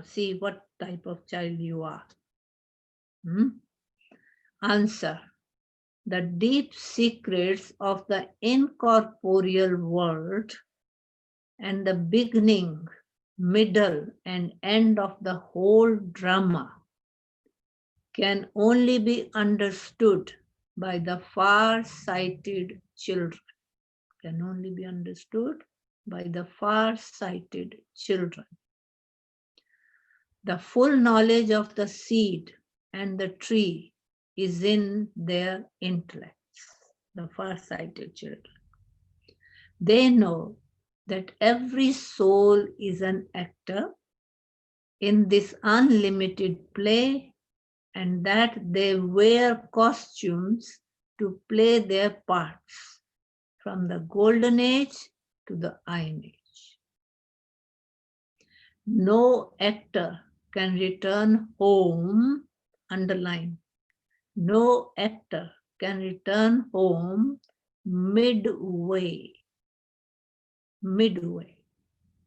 see what type of child you are. Answer. The deep secrets of the incorporeal world and the beginning, middle, and end of the whole drama can only be understood by the far-sighted children. Can only be understood by the far-sighted children. The full knowledge of the seed and the tree is in their intellects, the far-sighted children. They know that every soul is an actor in this unlimited play and that they wear costumes to play their parts from the golden age to the iron age. No actor can return home, underline, no actor can return home midway. Midway.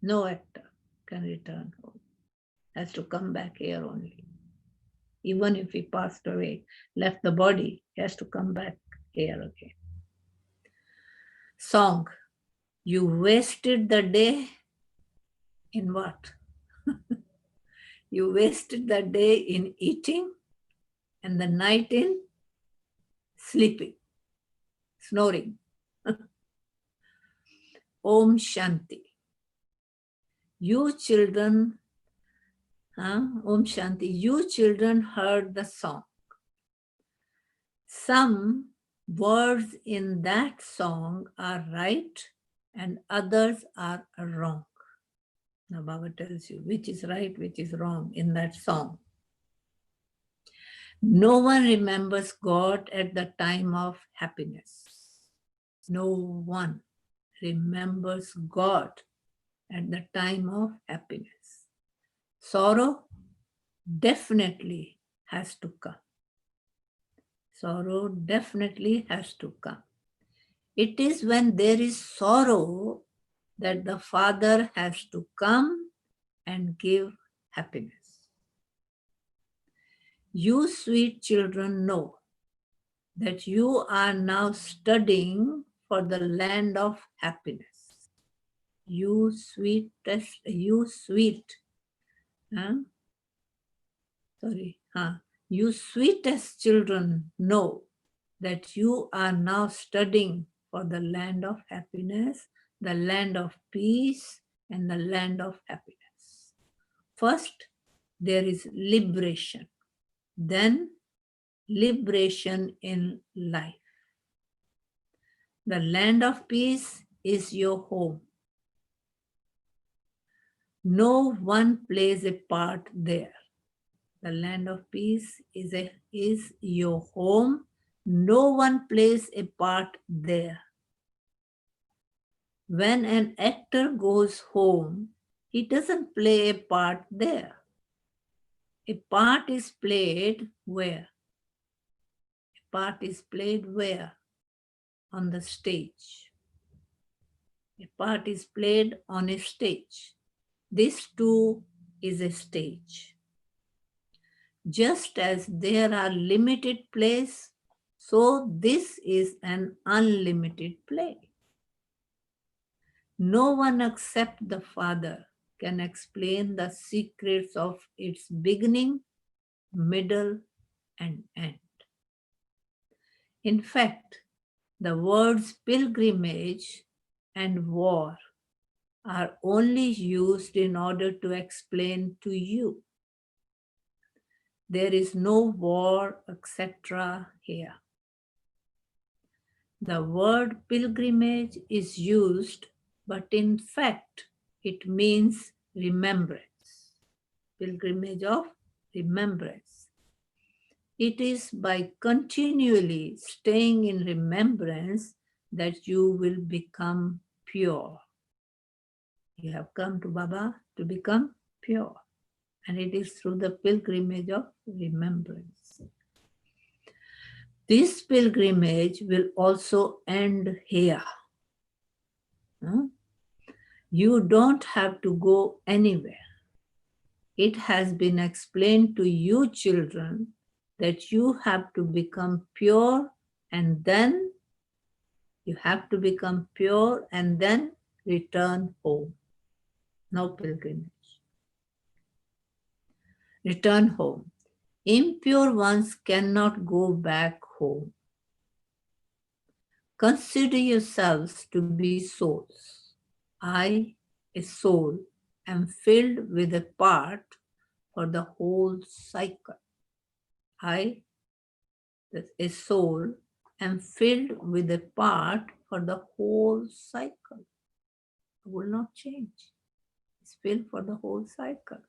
No actor can return home. Has to come back here only. Even if he passed away, left the body, he has to come back here again. Song. You wasted the day in what? You wasted the day in eating and the night in sleeping, snoring. Om Shanti. You children, Om Shanti, you children heard the song. Some words in that song are right and others are wrong. Now Baba tells you which is right, which is wrong in that song. No one remembers God at the time of happiness. No one remembers God at the time of happiness. Sorrow definitely has to come. Sorrow definitely has to come. It is when there is sorrow that the Father has to come and give happiness. You sweet children know that you are now studying for the land of happiness. You sweetest, you sweetest children know that you are now studying for the land of happiness, the land of peace, and the land of happiness. First, there is liberation, then liberation in life. The land of peace is your home. No one plays a part there. The land of peace is your home. No one plays a part there. When an actor goes home, he doesn't play a part there. A part is played where? A part is played where? On the stage. A part is played on a stage. This too is a stage. Just as there are limited plays, so this is an unlimited play. No one except the Father can explain the secrets of its beginning, middle, and end. In fact, the words pilgrimage and war are only used in order to explain to you. There is no war, etc. here. The word pilgrimage is used, but in fact, it means remembrance. Pilgrimage of remembrance. It is by continually staying in remembrance that you will become pure. You have come to Baba to become pure. And it is through the pilgrimage of remembrance. This pilgrimage will also end here. You don't have to go anywhere. It has been explained to you children that you have to become pure and then you have to become pure and then return home. No pilgrimage. Return home. Impure ones cannot go back home. Consider yourselves to be souls. I, a soul, am filled with a part for the whole cycle. I, a soul, am filled with a part for the whole cycle. It will not change. It's filled for the whole cycle.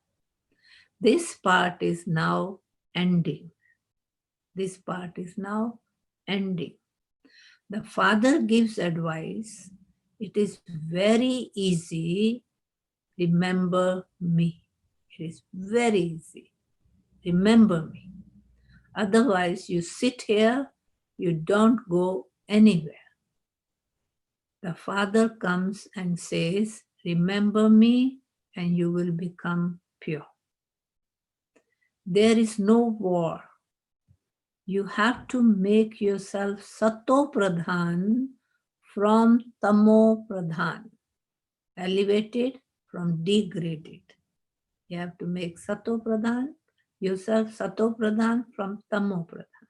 This part is now ending. This part is now ending. The Father gives advice. It is very easy. Remember me. It is very easy. Remember me. Otherwise, you sit here, you don't go anywhere. The Father comes and says, remember me, and you will become pure. There is no war. You have to make yourself Sato Pradhan from Tamo Pradhan, elevated from degraded. You have to make Sato Pradhan, yourself Sato Pradhan from Tamo Pradhan.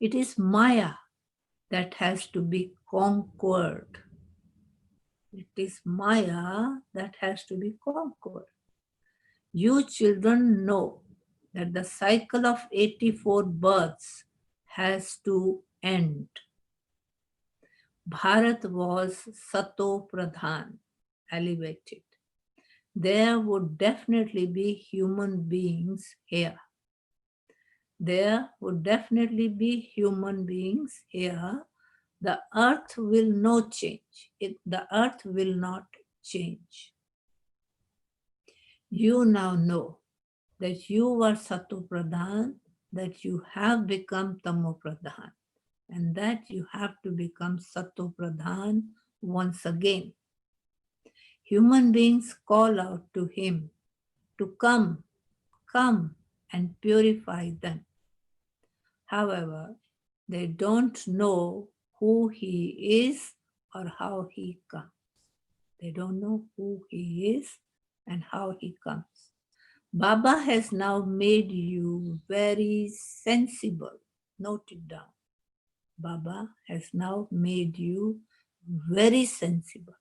It is Maya that has to be conquered. It is Maya that has to be conquered. You children know that the cycle of 84 births has to end. Bharat was Sato Pradhan, elevated. There would definitely be human beings here. There would definitely be human beings here. The earth will not change. The earth will not change. You now know that you were Sato Pradhan, that you have become Tamo Pradhan, and that you have to become Sato Pradhan once again. Human beings call out to him to come and purify them. However, they don't know who he is or how he comes. They don't know who he is and how he comes. Baba has now made you very sensible. Note it down. Baba has now made you very sensible.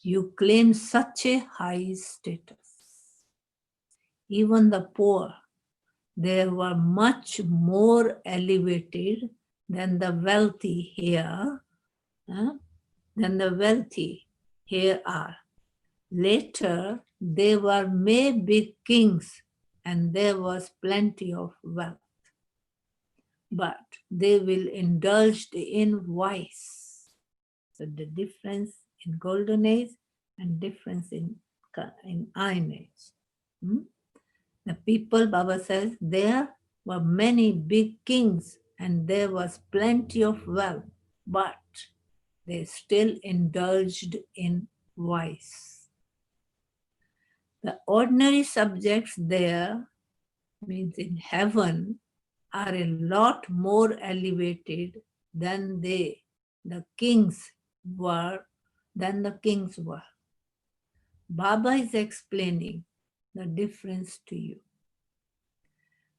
You claim such a high status. Even the poor, they were much more elevated than the wealthy here, than the wealthy here are. Later, they were made big kings and there was plenty of wealth. But they will indulge in vice. So the difference in golden age and difference in iron age. The people, Baba says, there were many big kings and there was plenty of wealth, but they still indulged in vice. The ordinary subjects there, means in heaven, are a lot more elevated than the kings were, Baba is explaining the difference to you.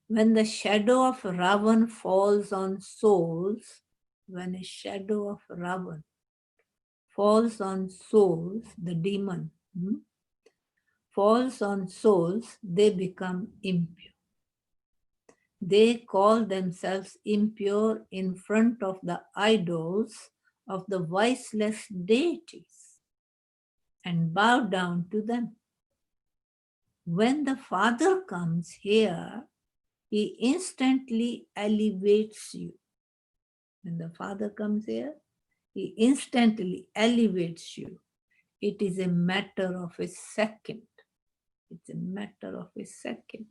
When the shadow of Ravan falls on souls, when a shadow of Ravan falls on souls, the demon falls on souls, they become impure. They call themselves impure in front of the idols of the voiceless deities and bow down to them. When the Father comes here, he instantly elevates you. When the Father comes here, he instantly elevates you. It is a matter of a second. It's a matter of a second.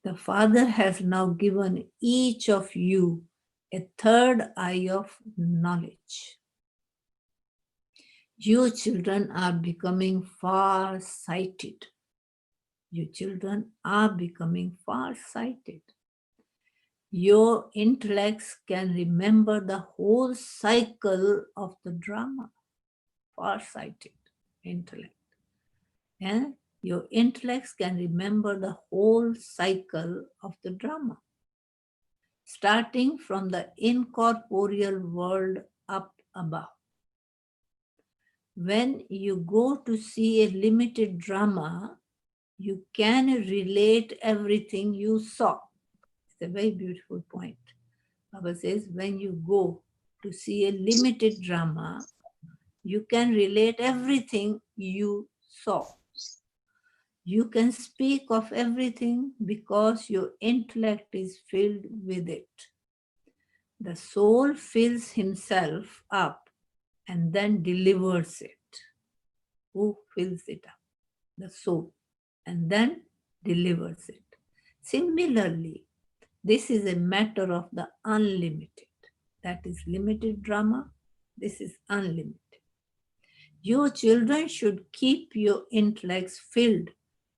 The Father has now given each of you a third eye of knowledge. You children are becoming far-sighted. You children are becoming far-sighted. Your intellects can remember the whole cycle of the drama. Far-sighted intellect. And your intellects can remember the whole cycle of the drama, starting from the incorporeal world up above. When you go to see a limited drama, you can relate everything you saw. It's a very beautiful point. Baba says, when you go to see a limited drama, you can relate everything you saw. You can speak of everything because your intellect is filled with it. The soul fills himself up and then delivers it. Who fills it up? The soul, and then delivers it. Similarly, this is a matter of the unlimited. That is limited drama. This is unlimited. Your children should keep your intellects filled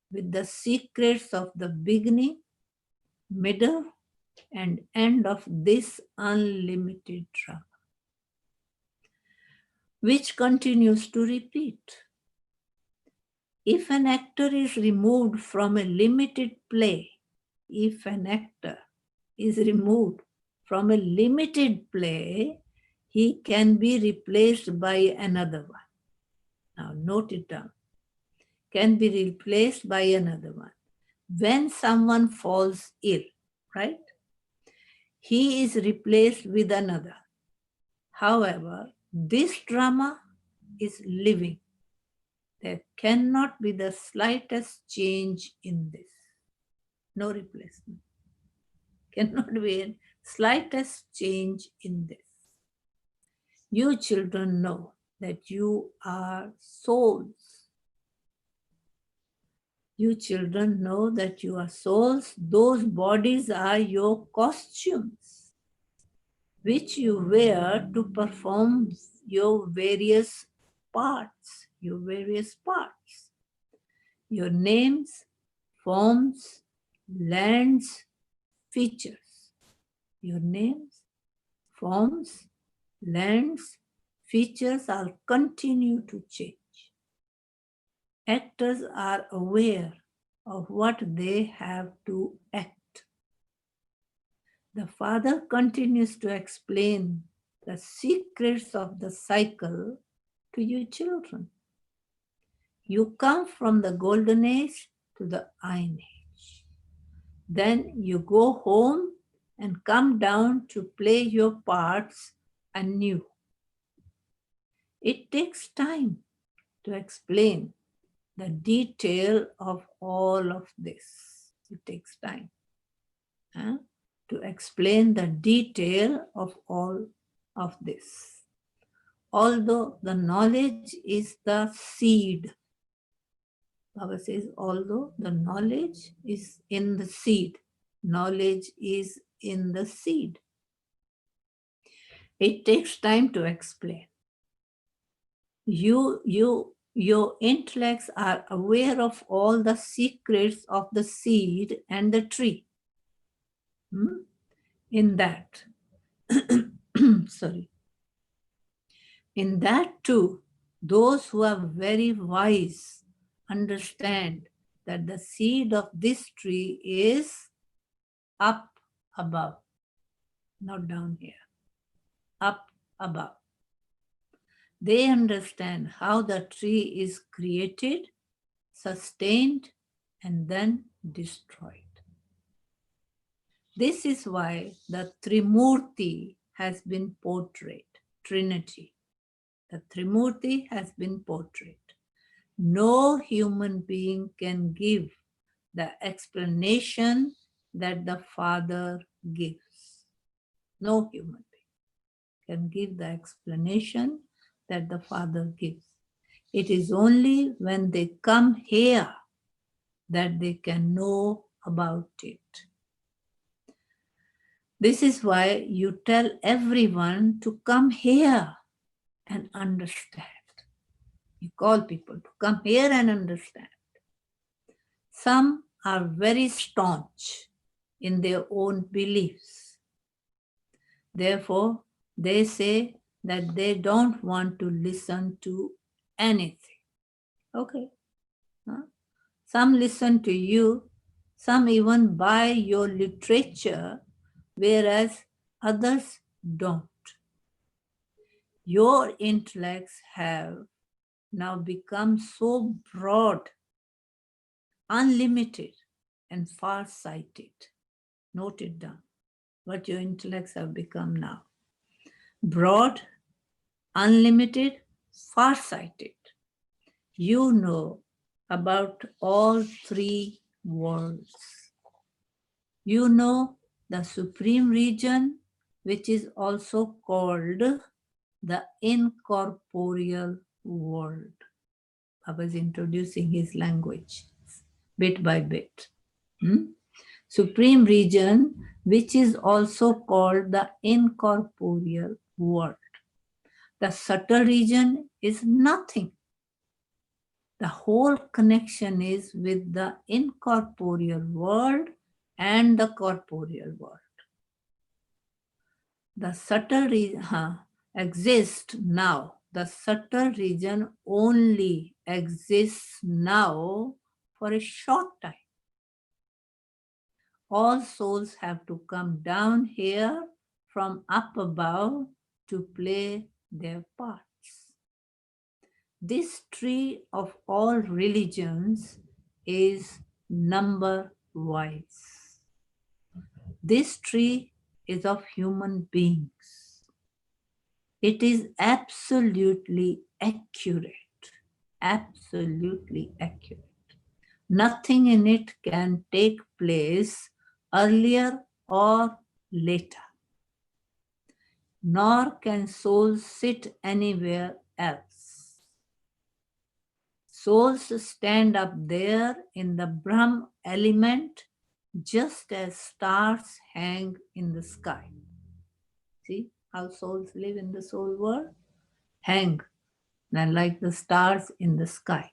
with the secrets of the beginning, middle, and end of this unlimited drama, which continues to repeat. If an actor is removed from a limited play, if an actor is removed from a limited play, he can be replaced by another one. Now note it down. Can be replaced by another one. When someone falls ill, right? He is replaced with another. However, this drama is living. There cannot be the slightest change in this. No replacement. Cannot be a slightest change in this. You children know that you are souls. You children know that you are souls. Those bodies are your costumes, which you wear to perform your various parts. Your names, forms, lands, features. Your names, forms, lands, features are continue to change. Actors are aware of what they have to act. The father continues to explain the secrets of the cycle to you children. You come from the golden age to the iron age. Then you go home and come down to play your parts anew. It takes time to explain the detail of all of this. It takes time to explain the detail of all of this. Although the knowledge is the seed, Baba says, although the knowledge is in the seed, knowledge is in the seed. It takes time to explain. Your intellects are aware of all the secrets of the seed and the tree. In that, sorry. In that too, those who are very wise understand that the seed of this tree is up above, not down here, up above. They understand how the tree is created, sustained, and then destroyed. This is why the Trimurti has been portrayed, Trinity. The Trimurti has been portrayed. No human being can give the explanation that the Father gives. No human being can give the explanation that the Father gives. It is only when they come here that they can know about it. This is why you tell everyone to come here and understand. You call people to come here and understand. Some are very staunch in their own beliefs. Therefore, they say that they don't want to listen to anything. Okay. Huh? Some listen to you, some even buy your literature, whereas others don't. Your intellects have now become so broad, unlimited, and far-sighted. Note it down, what your intellects have become now. Broad, unlimited, far-sighted. You know about all three worlds. You know the supreme region, which is also called the incorporeal world. I was introducing his language bit by bit. Supreme region, which is also called the incorporeal world. The subtle region is nothing. The whole connection is with the incorporeal world and the corporeal world. The subtle region exists now. The subtle region only exists now for a short time. All souls have to come down here from up above to play their parts. This tree of all religions is number-wise. This tree is of human beings. It is absolutely accurate. Absolutely accurate. Nothing in it can take place earlier or later. Nor can souls sit anywhere else. Souls stand up there in the Brahm element just as stars hang in the sky. See how souls live in the soul world? Hang, like the stars in the sky.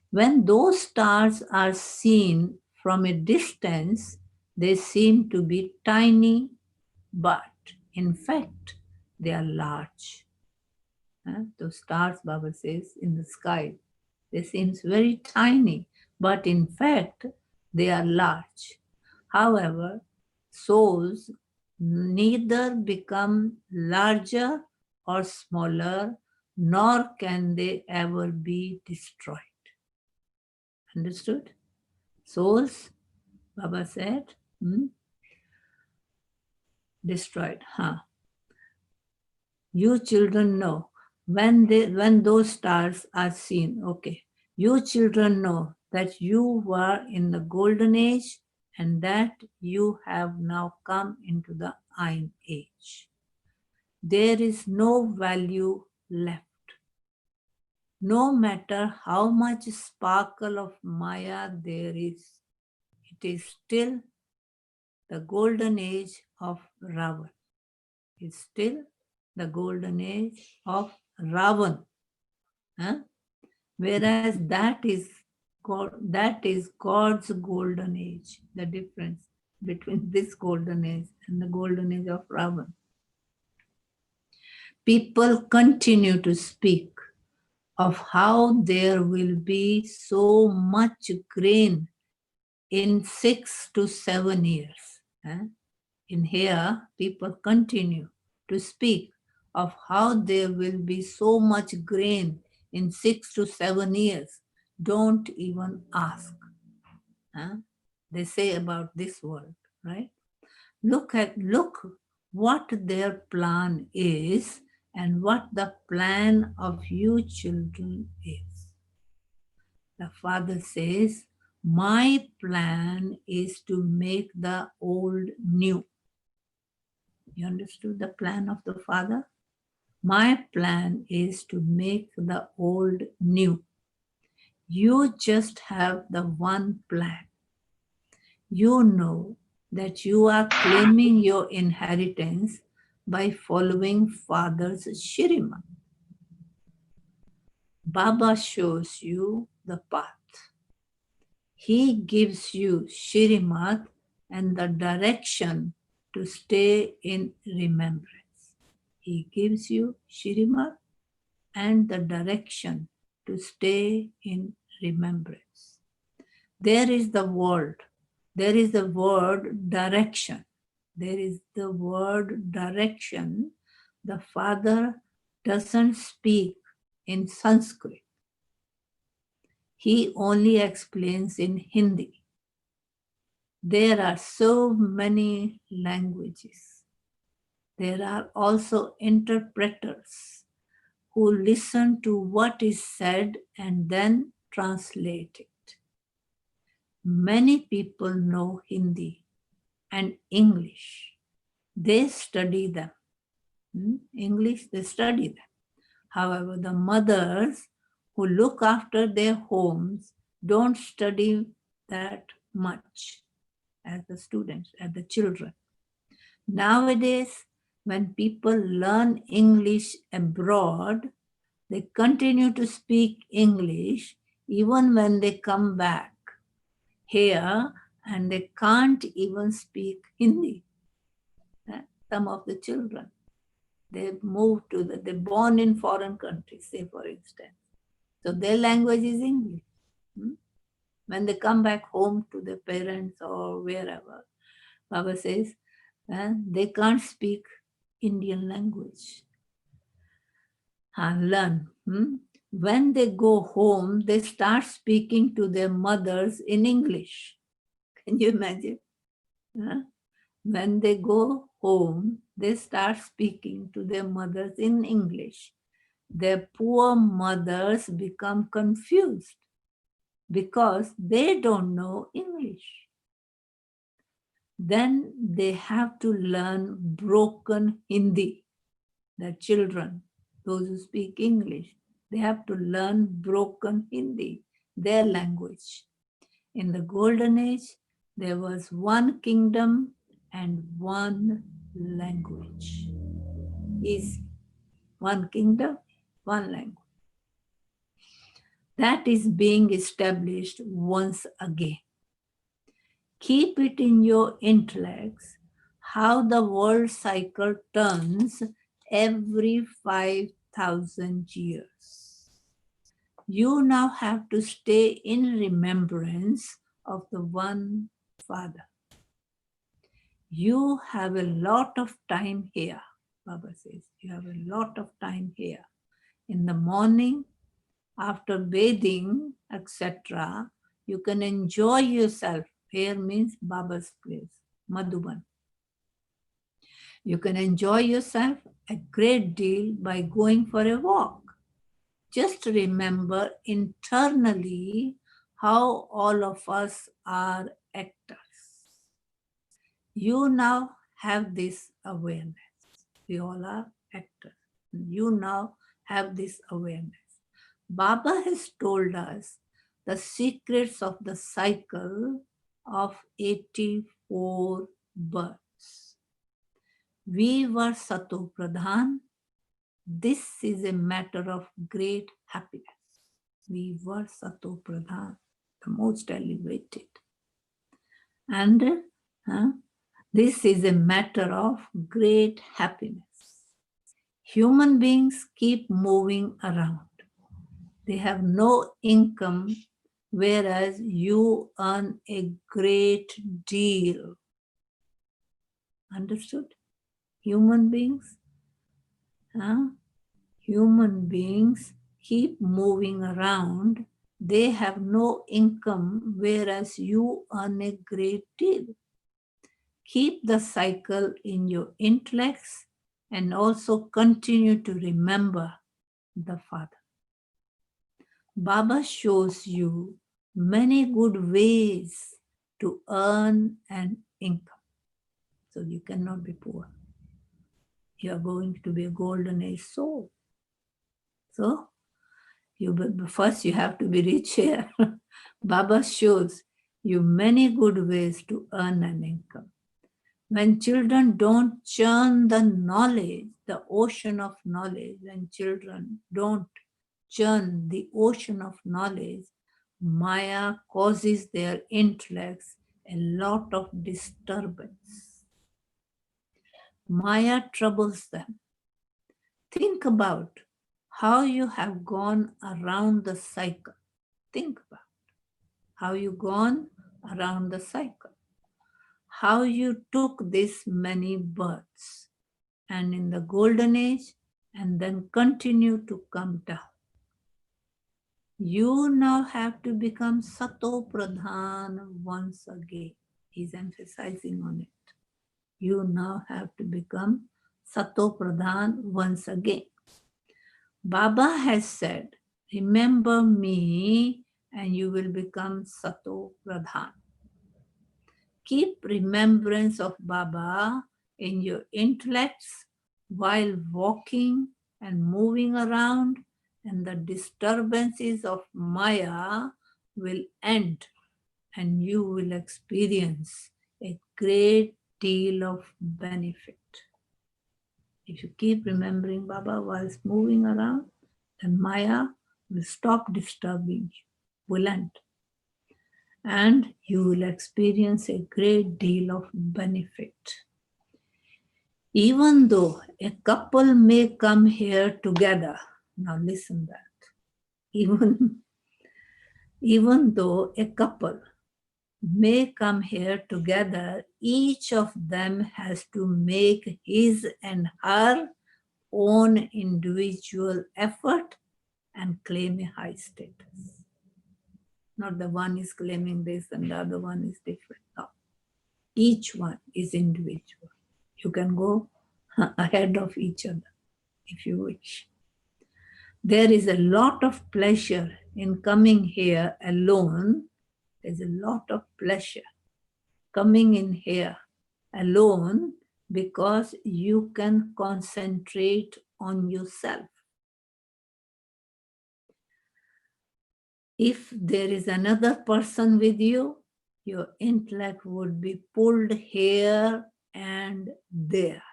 When those stars are seen from a distance, they seem to be tiny, but in fact, they are large. Those stars, Baba says, in the sky, they seem very tiny, but in fact, they are large. However, souls neither become larger or smaller, nor can they ever be destroyed. Understood? Souls, Baba said, destroyed. You children know when those stars are seen. Okay, you children know that you were in the golden age and that you have now come into the iron age. There is no value left. No matter how much sparkle of Maya there is, it is still the golden age of Ravan. It's still the golden age of Ravan. Whereas that is God's golden age. The difference between this golden age and the golden age of Ravan. People continue to speak of how there will be so much grain in 6 to 7 years. In here, people continue to speak of how there will be so much grain in 6 to 7 years. Don't even ask. They say about this world, right? Look what their plan is and what the plan of you children is. The Father says, my plan is to make the old new. You understood the plan of the Father? My plan is to make the old new. You just have the one plan. You know that you are claiming your inheritance by following Father's Shirima. Baba shows you the path. He gives you Shirimat and the direction to stay in remembrance. He gives you Shirimat and the direction to stay in remembrance. There is the word. There is the word direction. There is the word direction. The Father doesn't speak in Sanskrit. He only explains in Hindi. There are so many languages. There are also interpreters who listen to what is said and then translate it. Many people know Hindi and English. They study them. English, they study them. However, the mothers who look after their homes don't study that much as the students, as the children. Nowadays, when people learn English abroad, they continue to speak English even when they come back here and they can't even speak Hindi. Some of the children, they move to they're born in foreign countries, say for instance. So their language is English. When they come back home to their parents or wherever, Baba says, they can't speak Indian language. Learn. When they go home, they start speaking to their mothers in English. Can you imagine? When they go home, they start speaking to their mothers in English. Their poor mothers become confused because they don't know English. Then they have to learn broken Hindi. The children, those who speak English, they have to learn broken Hindi, their language. In the golden age, there was one kingdom and one language. Is one kingdom, one language. That is being established once again. Keep it in your intellects how the world cycle turns every 5,000 years. You now have to stay in remembrance of the one Father. You have a lot of time here, Baba says. You have a lot of time here. In the morning, after bathing, etc., you can enjoy yourself. Here means Baba's place, Madhuban. You can enjoy yourself a great deal by going for a walk. Just remember internally how all of us are actors. You now have this awareness. We all are actors. You now have this awareness. Baba has told us the secrets of the cycle of 84 births. We were Sato Pradhan. This is a matter of great happiness. We were Sato Pradhan, the most elevated. And this is a matter of great happiness. Human beings keep moving around. They have no income, whereas you earn a great deal. Understood? Human beings? Human beings keep moving around. They have no income, whereas you earn a great deal. Keep the cycle in your intellects and also continue to remember the Father. Baba shows you many good ways to earn an income. So you cannot be poor. You are going to be a golden age soul. So first you have to be rich here. Baba shows you many good ways to earn an income. When children don't churn the knowledge, the ocean of knowledge, when children don't churn the ocean of knowledge, Maya causes their intellects a lot of disturbance. Maya troubles them. Think about how you have gone around the cycle. Think about how you gone around the cycle. How you took this many births and in the golden age and then continue to come down. You now have to become Sato Pradhan once again. He's emphasizing on it. You now have to become Sato Pradhan once again. Baba has said, remember me and you will become Sato Pradhan. Keep remembrance of Baba in your intellects while walking and moving around, and the disturbances of Maya will end and you will experience a great deal of benefit. If you keep remembering Baba whilst moving around, then Maya will stop disturbing you, will end. And you will experience a great deal of benefit. Even though a couple may come here together, now listen that, even though a couple may come here together, each of them has to make his and her own individual effort and claim a high status. Not the one is claiming this and the other one is different. No. Each one is individual. You can go ahead of each other if you wish. There is a lot of pleasure in coming here alone. There's a lot of pleasure coming in here alone because you can concentrate on yourself. If there is another person with you, your intellect would be pulled here and there.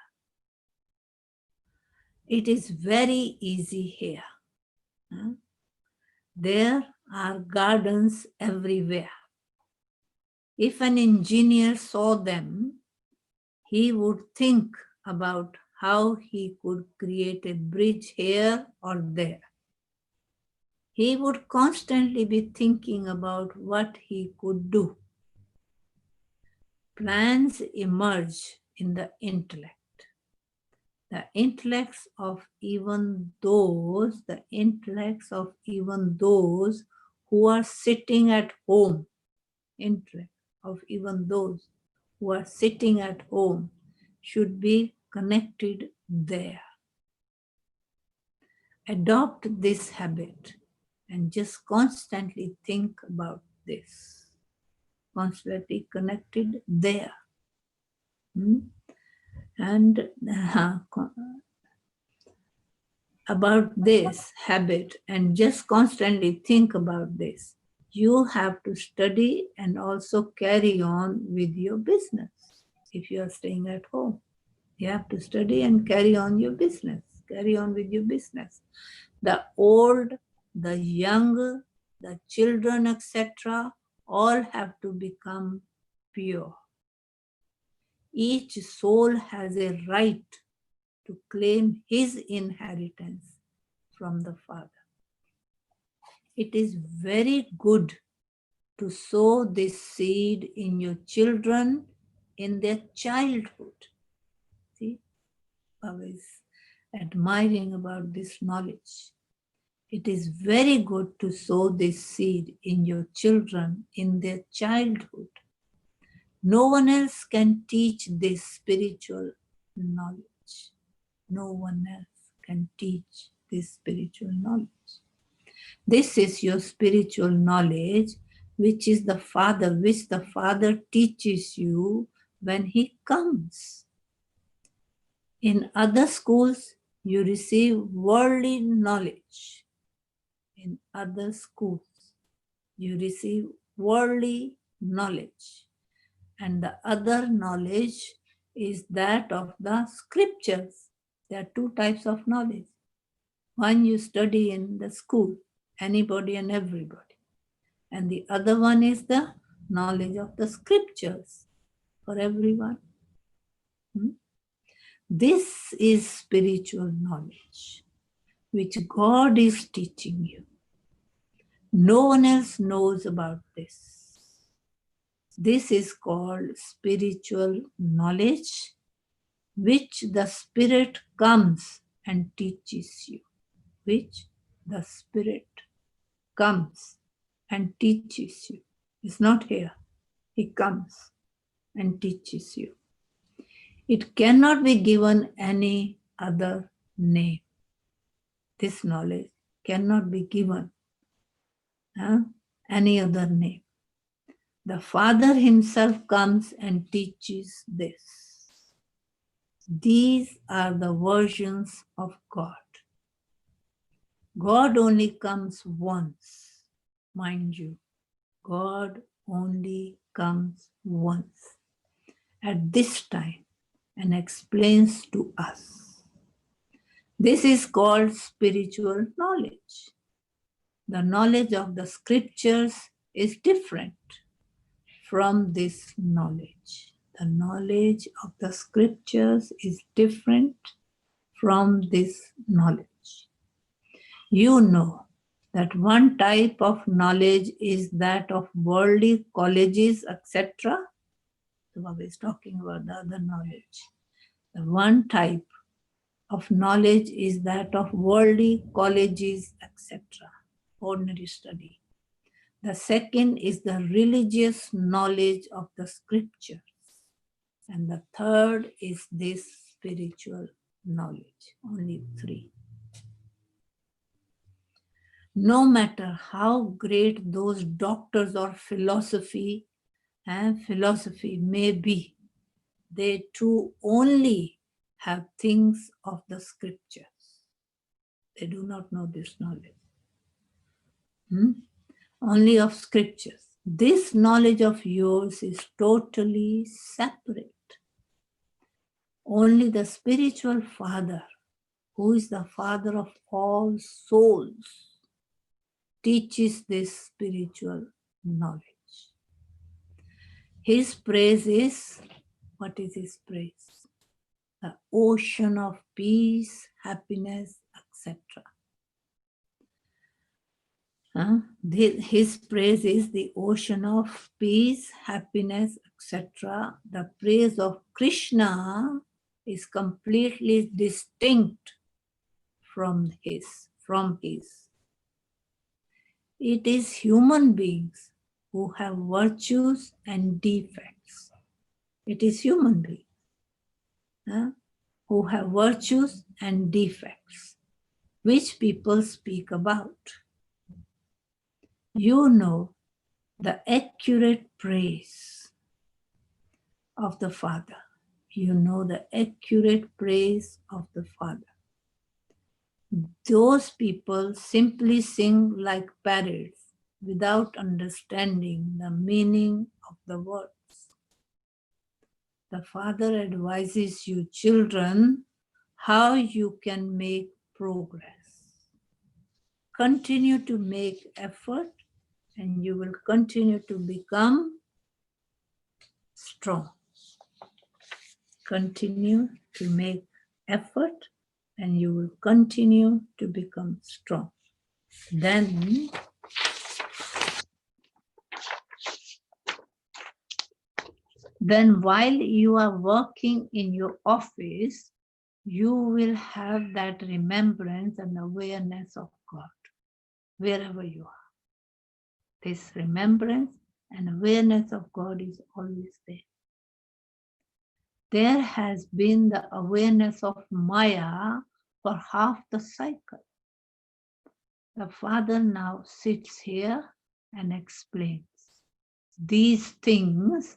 It is very easy here. There are gardens everywhere. If an engineer saw them, he would think about how he could create a bridge here or there. He would constantly be thinking about what he could do. Plans emerge in the intellect. The intellects of even those who are sitting at home, intellect of even those who are sitting at home should be connected there. Adopt this habit and just constantly think about this. Constantly connected there. And about this habit and just constantly think about this. You have to study and also carry on with your business. If you are staying at home, you have to study and carry on your business. Carry on with your business. The old, the young, the children, etc., all have to become pure. Each soul has a right to claim his inheritance from the Father. It is very good to sow this seed in your children in their childhood. See, Baba is admiring about this knowledge. It is very good to sow this seed in your children in their childhood. No one else can teach this spiritual knowledge. No one else can teach this spiritual knowledge. This is your spiritual knowledge, which the Father teaches you when He comes. In other schools, you receive worldly knowledge. In other schools, you receive worldly knowledge. And the other knowledge is that of the scriptures. There are two types of knowledge. One you study in the school, anybody and everybody. And the other one is the knowledge of the scriptures for everyone. This is spiritual knowledge, which God is teaching you. No one else knows about this. This is called spiritual knowledge, which the Spirit comes and teaches you. Which the Spirit comes and teaches you. It's not here. He comes and teaches you. It cannot be given any other name. This knowledge cannot be given any other name. The Father himself comes and teaches this. These are the versions of God. God only comes once, mind you. God only comes once at this time and explains to us. This is called spiritual knowledge. The knowledge of the scriptures is different from this knowledge. The knowledge of the scriptures is different from this knowledge. You know that one type of knowledge is that of worldly colleges, etc. So Baba is talking about the other knowledge. The one type of knowledge is that of worldly colleges, etc. Ordinary study. The second is the religious knowledge of the scriptures. And the third is this spiritual knowledge. Only three. No matter how great those doctors or philosophy may be, they too only have things of the scriptures. They do not know this knowledge. Only of scriptures. This knowledge of yours is totally separate. Only the spiritual Father, who is the Father of all souls, teaches this spiritual knowledge. His praise is, what is his praise? The ocean of peace, happiness, etc. His praise is the ocean of peace, happiness, etc. The praise of Krishna is completely distinct from his. It is human beings who have virtues and defects. It is human beings who have virtues and defects, which people speak about. You know the accurate praise of the Father. You know the accurate praise of the Father. Those people simply sing like parrots without understanding the meaning of the words. The Father advises you, children, how you can make progress. Continue to make effort and you will continue to become strong. Continue to make effort and you will continue to become strong. Then while you are working in your office, you will have that remembrance and awareness of God wherever you are. This remembrance and awareness of God is always there. There has been the awareness of Maya for half the cycle. The Father now sits here and explains these things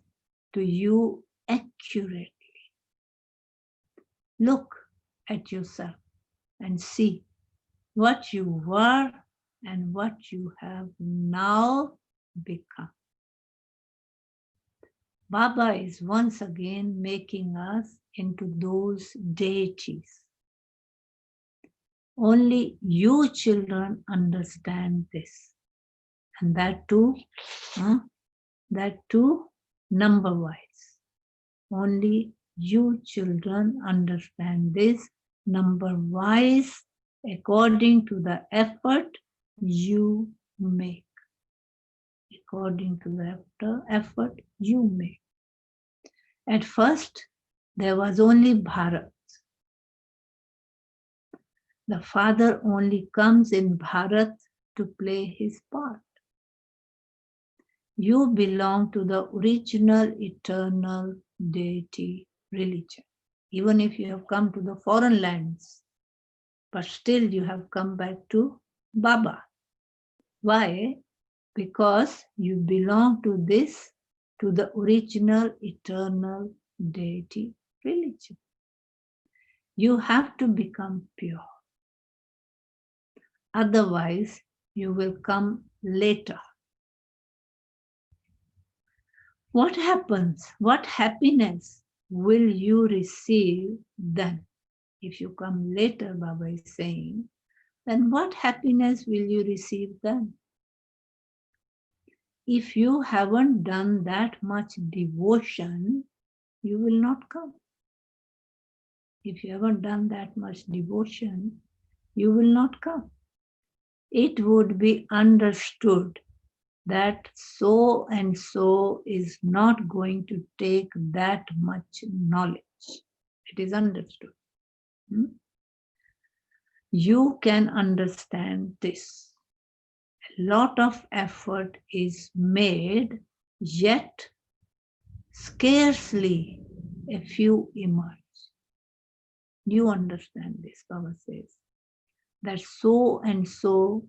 to you accurately. Look at yourself and see what you were and what you have now become. Baba is once again making us into those deities. Only you children understand this. And that too number-wise. Only you children understand this number-wise according to the effort you make. According to the effort you make. At first, there was only Bharat. The father only comes in Bharat to play his part. You belong to the original eternal deity religion. Even if you have come to the foreign lands, but still you have come back to Baba. Why? Because you belong to this, to the original eternal deity religion. You have to become pure. Otherwise, you will come later. What happens? What happiness will you receive then? If you come later, Baba is saying, then what happiness will you receive then? If you haven't done that much devotion, you will not come. If you haven't done that much devotion, you will not come. It would be understood that so and so is not going to take that much knowledge. It is understood. You can understand this. A lot of effort is made, yet scarcely a few emerge. You understand this, Baba says. That so and so,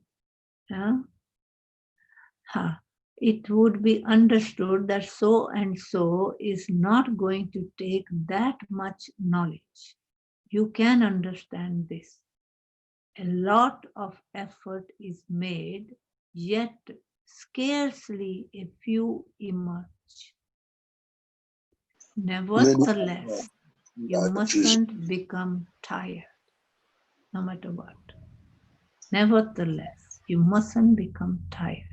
it would be understood that so and so is not going to take that much knowledge. You can understand this. A lot of effort is made, yet scarcely a few emerge. Nevertheless, you mustn't become tired, no matter what. Nevertheless, you mustn't become tired.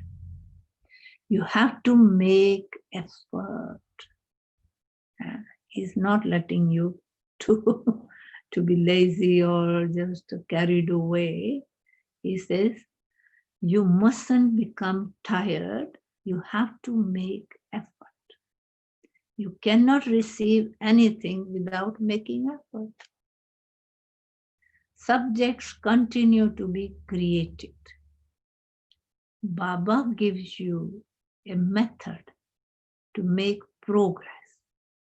You have to make effort. He's not letting you to be lazy or just carried away. He says, you mustn't become tired. You have to make effort. You cannot receive anything without making effort. Subjects continue to be created. Baba gives you a method to make progress.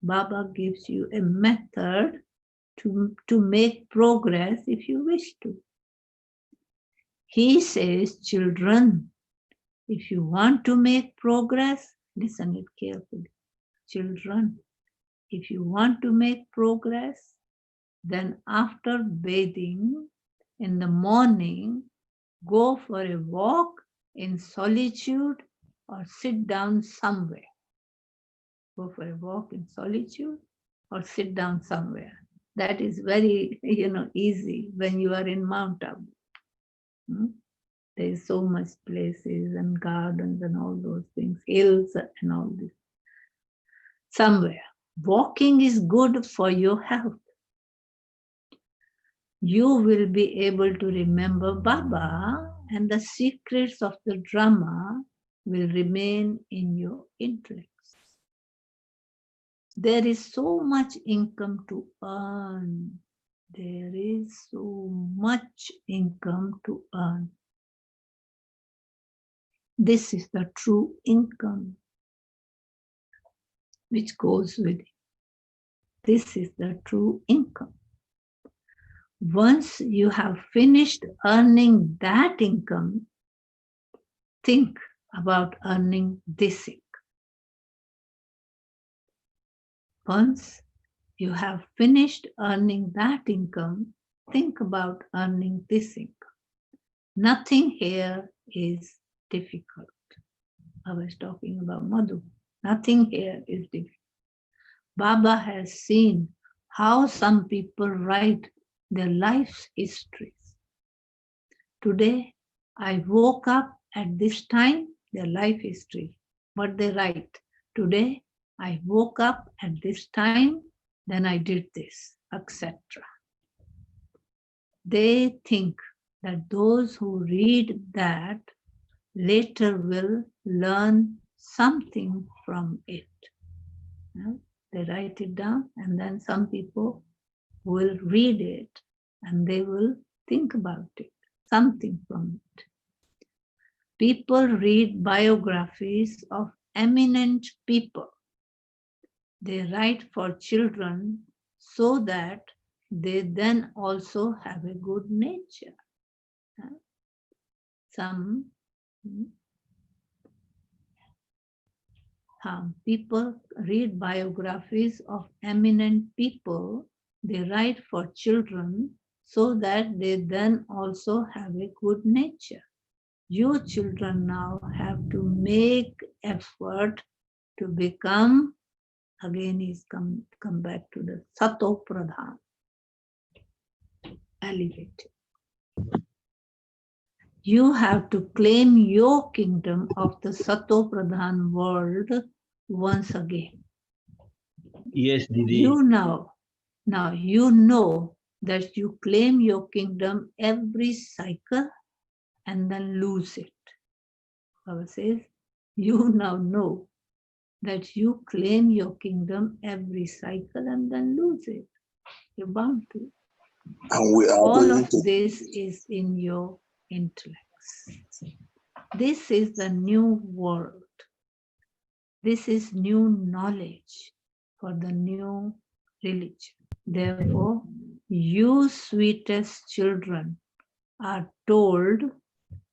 Baba gives you a method to make progress if you wish to. He says, children, if you want to make progress, listen it carefully. Children, if you want to make progress, then after bathing in the morning, go for a walk in solitude or sit down somewhere. Go for a walk in solitude or sit down somewhere. That is very, easy when you are in Mount Abu. There is so much places and gardens and all those things, hills and all this. Somewhere. Walking is good for your health. You will be able to remember Baba, and the secrets of the drama will remain in your intellects. There is so much income to earn. There is so much income to earn. This is the true income which goes with it. This is the true income. Once you have finished earning that income, think about earning this income. Once you have finished earning that income, think about earning this income. Nothing here is difficult. I was talking about Madhu. Nothing here is difficult. Baba has seen how some people write their life's histories. Today, I woke up at this time their life history, what they write. Today, I woke up at this time, then I did this, etc. They think that those who read that later will learn something from it. They write it down, and then some people will read it and they will think about it, something from it. People read biographies of eminent people. They write for children so that they then also have a good nature. Some people read biographies of eminent people. They write for children so that they then also have a good nature. Your children now have to make effort to become, again he's come back to the Sato Pradhan, elevated. You have to claim your kingdom of the Sato Pradhan world once again. Yes, Didi. You now you know that you claim your kingdom every cycle and then lose it. Baba says, you now know that you claim your kingdom every cycle and then lose it. You're bound to. All of this is in your intellects. This is the new world. This is new knowledge for the new religion. Therefore, you sweetest children are told,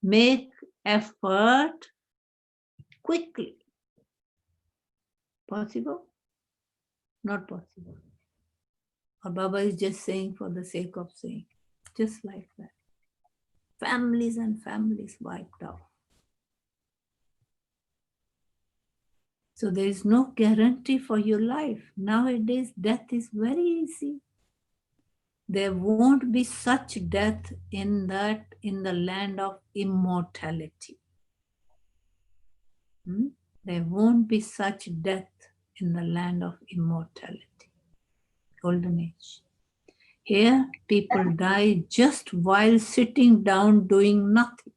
make effort quickly. Possible? Not possible. Or Baba is just saying for the sake of saying, just like that. Families and families wiped out. So there is no guarantee for your life. Nowadays, death is very easy. There won't be such death in the land of immortality. There won't be such death in the land of immortality, golden age. Here, people die just while sitting down doing nothing.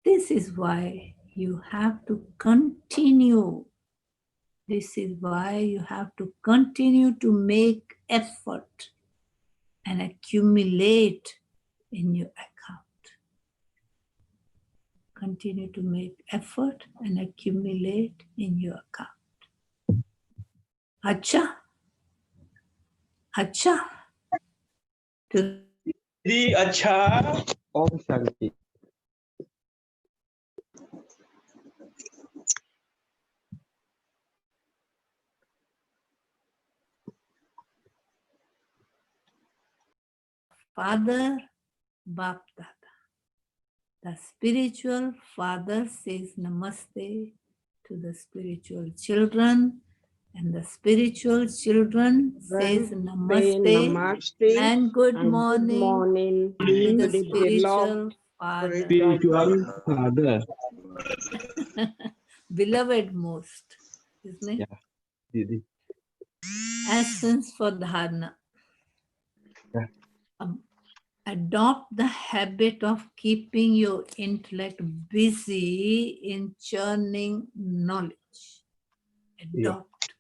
This is why you have to continue. This is why you have to continue to make effort and accumulate in your account. Continue to make effort and accumulate in your account. Acha? Acha? Didi, acha. Om Shanti. Father, Bap Dada. The spiritual father says namaste to the spiritual children, and the spiritual children says namaste and good morning to the spiritual father. Spiritual father. Beloved most, isn't it? Yeah, Didi. Essence for dharana. Yeah. Adopt the habit of keeping your intellect busy in churning knowledge. Adopt.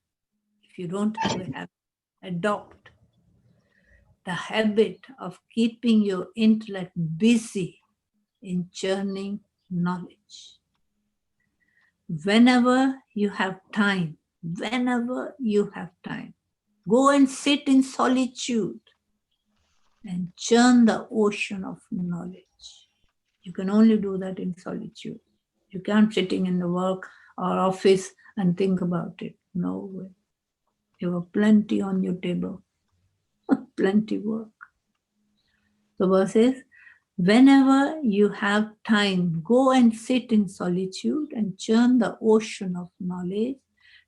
If you don't have a habit, adopt the habit of keeping your intellect busy in churning knowledge. Whenever you have time, go and sit in solitude and churn the ocean of knowledge. You can only do that in solitude. You can't sitting in the work or office and think about it. No way. You have plenty on your table, plenty work. The verse says, whenever you have time, go and sit in solitude and churn the ocean of knowledge.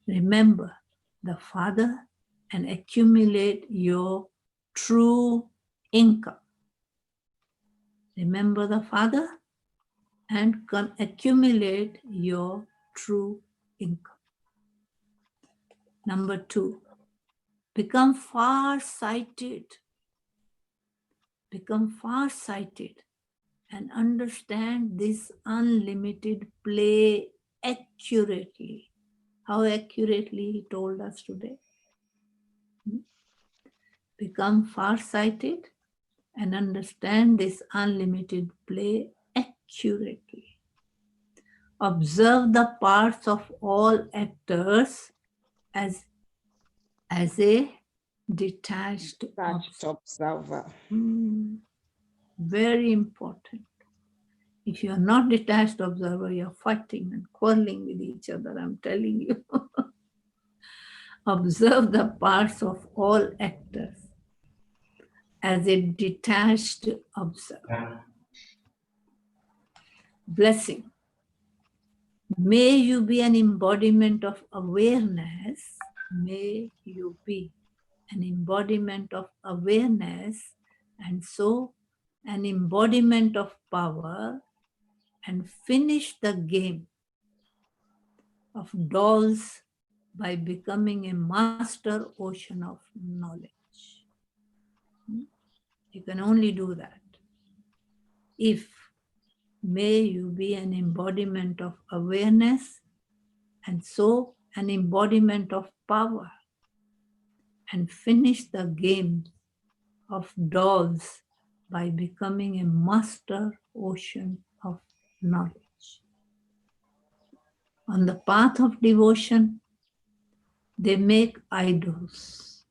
Remember the Father and accumulate your true income. Remember the Father and accumulate your true income. Number 2, become far-sighted. Become far-sighted and understand this unlimited play accurately. How accurately he told us today. Become far-sighted and understand this unlimited play accurately. Observe the parts of all actors as a detached observer. Very important. If you are not detached observer, you are fighting and quarreling with each other, I'm telling you. Observe the parts of all actors as a detached observer. Blessing. May you be an embodiment of awareness. May you be an embodiment of awareness, and so an embodiment of power, and finish the game of dolls by becoming a master ocean of knowledge. You can only do that if may you be an embodiment of awareness, and so an embodiment of power, and finish the game of dolls by becoming a master ocean of knowledge. On the path of devotion, they make idols.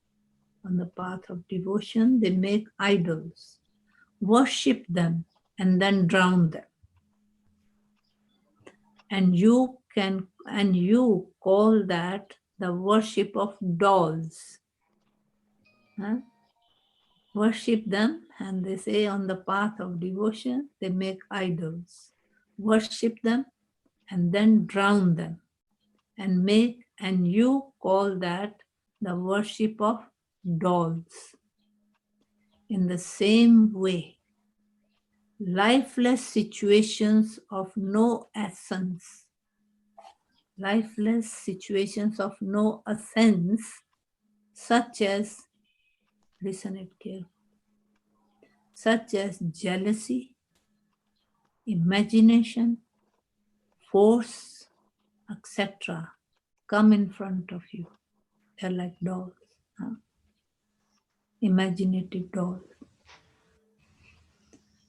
On the path of devotion, they make idols, worship them, and then drown them. And you call that the worship of dolls. Huh? Worship them, and they say on the path of devotion, they make idols, worship them, and then drown them, and you call that the worship of dolls. In the same way, lifeless situations of no essence, such as, listen it carefully, such as jealousy, imagination, force, etc., come in front of you. They're like dolls, imaginative dolls.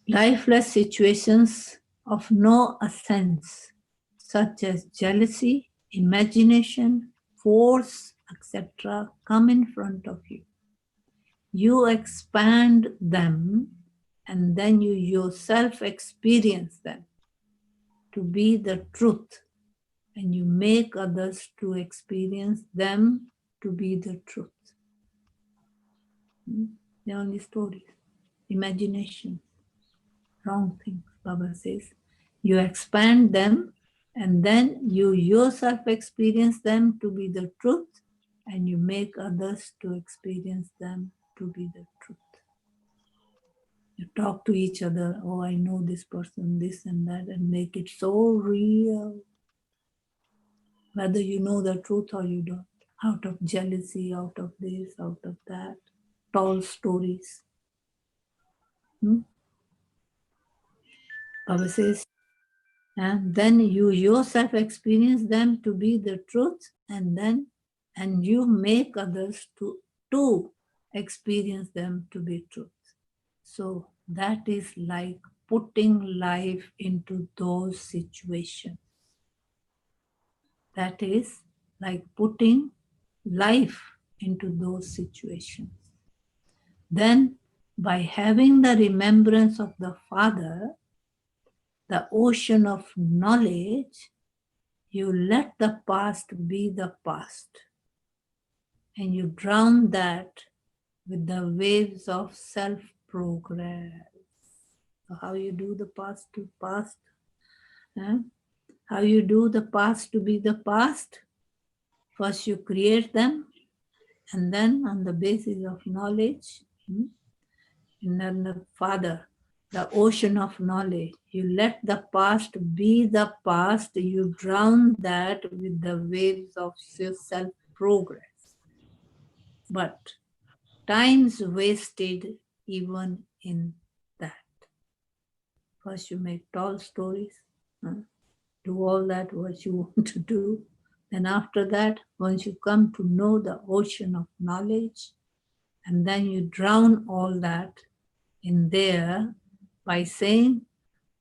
Lifeless situations of no essence, such as jealousy, imagination, force, etc., come in front of you. You expand them, and then you yourself experience them to be the truth, and you make others to experience them to be the truth. They're only stories, imagination, wrong things, Baba says. You expand them, and then you yourself experience them to be the truth, and you make others to experience them to be the truth. You talk to each other, oh, I know this person, this and that, and make it so real. Whether you know the truth or you don't. Out of jealousy, out of this, out of that. Tall stories. Baba says, and then you yourself experience them to be the truth, and you make others to experience them to be truth. So that is like putting life into those situations. That is like putting life into those situations. Then, by having the remembrance of the Father, the ocean of knowledge, you let the past be the past, and you drown that with the waves of self-progress. So how you do the past to past? How you do the past to be the past? First you create them, and then on the basis of knowledge, and then the Father the ocean of knowledge. You let the past be the past. You drown that with the waves of self-progress. But time's wasted even in that. First you make tall stories, do all that what you want to do. Then after that, once you come to know the ocean of knowledge, and then you drown all that in there by saying,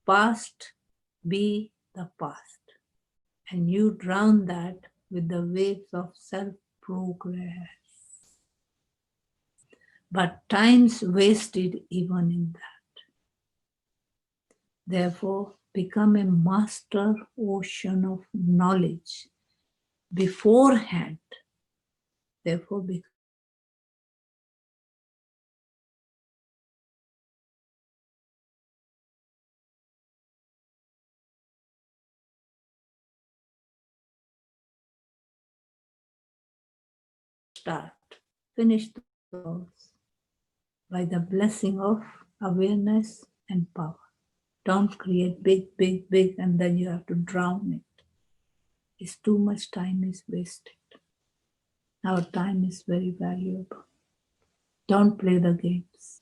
past be the past. And you drown that with the waves of self-progress. But time's wasted even in that. Therefore, become a master ocean of knowledge beforehand. Therefore, become a master ocean of knowledge start, finish those goals by the blessing of awareness and power. Don't create big, big, big, and then you have to drown it. It's too much time is wasted. Our time is very valuable. Don't play the games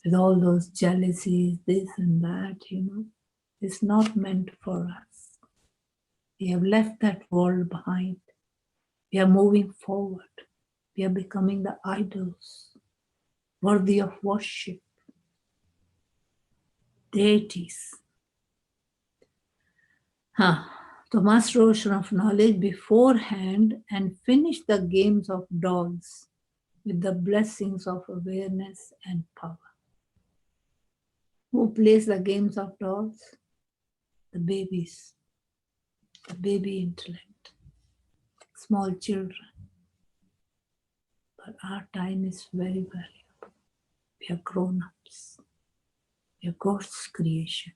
with all those jealousies, this and that, It's not meant for us. We have left that world behind. We are moving forward. We are becoming the idols, worthy of worship, deities. The master ocean of knowledge beforehand and finish the games of dolls with the blessings of awareness and power. Who plays the games of dolls? The babies, the baby intellect, small children. But our time is very valuable. We are grown-ups. We are God's creation.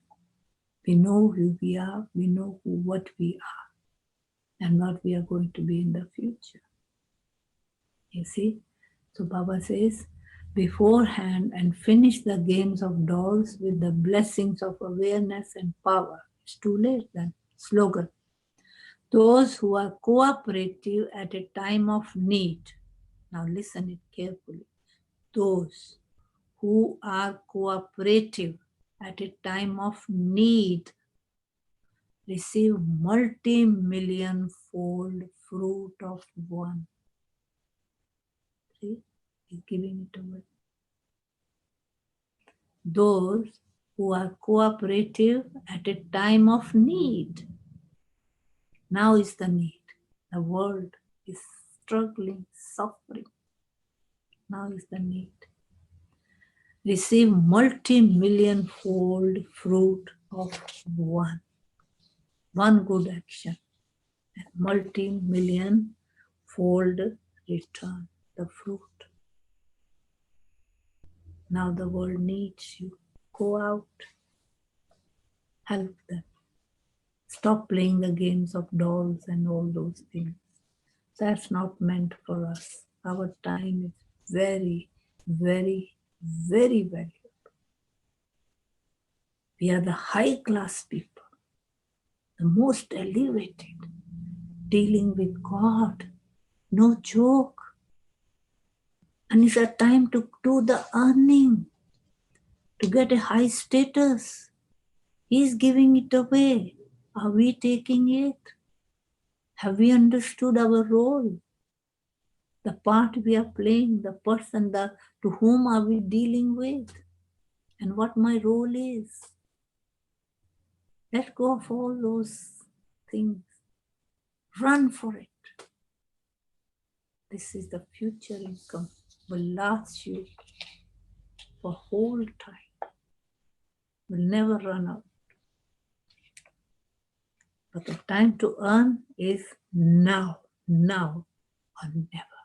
We know who we are. We know what we are and what we are going to be in the future. You see? So Baba says, beforehand and finish the games of dolls with the blessings of awareness and power. It's too late then. Slogan. Those who are cooperative at a time of need. Now listen it carefully. Those who are cooperative at a time of need receive multi-million-fold fruit of one. See, he's giving it away. Those who are cooperative at a time of need. Now is the need. The world is struggling, suffering. Now is the need. Receive multi-million-fold fruit of one. One good action. And multi-million-fold return, the fruit. Now the world needs you. Go out. Help them. Stop playing the games of dolls and all those things. That's not meant for us. Our time is very, very, very valuable. We are the high-class people, the most elevated, dealing with God. No joke. And it's a time to do the earning, to get a high status. He's giving it away. Are we taking it? Have we understood our role? The part we are playing, the person to whom are we dealing with? And what my role is? Let go of all those things. Run for it. This is the future income. Will last you for whole time. Will never run out. But the time to earn is now or never.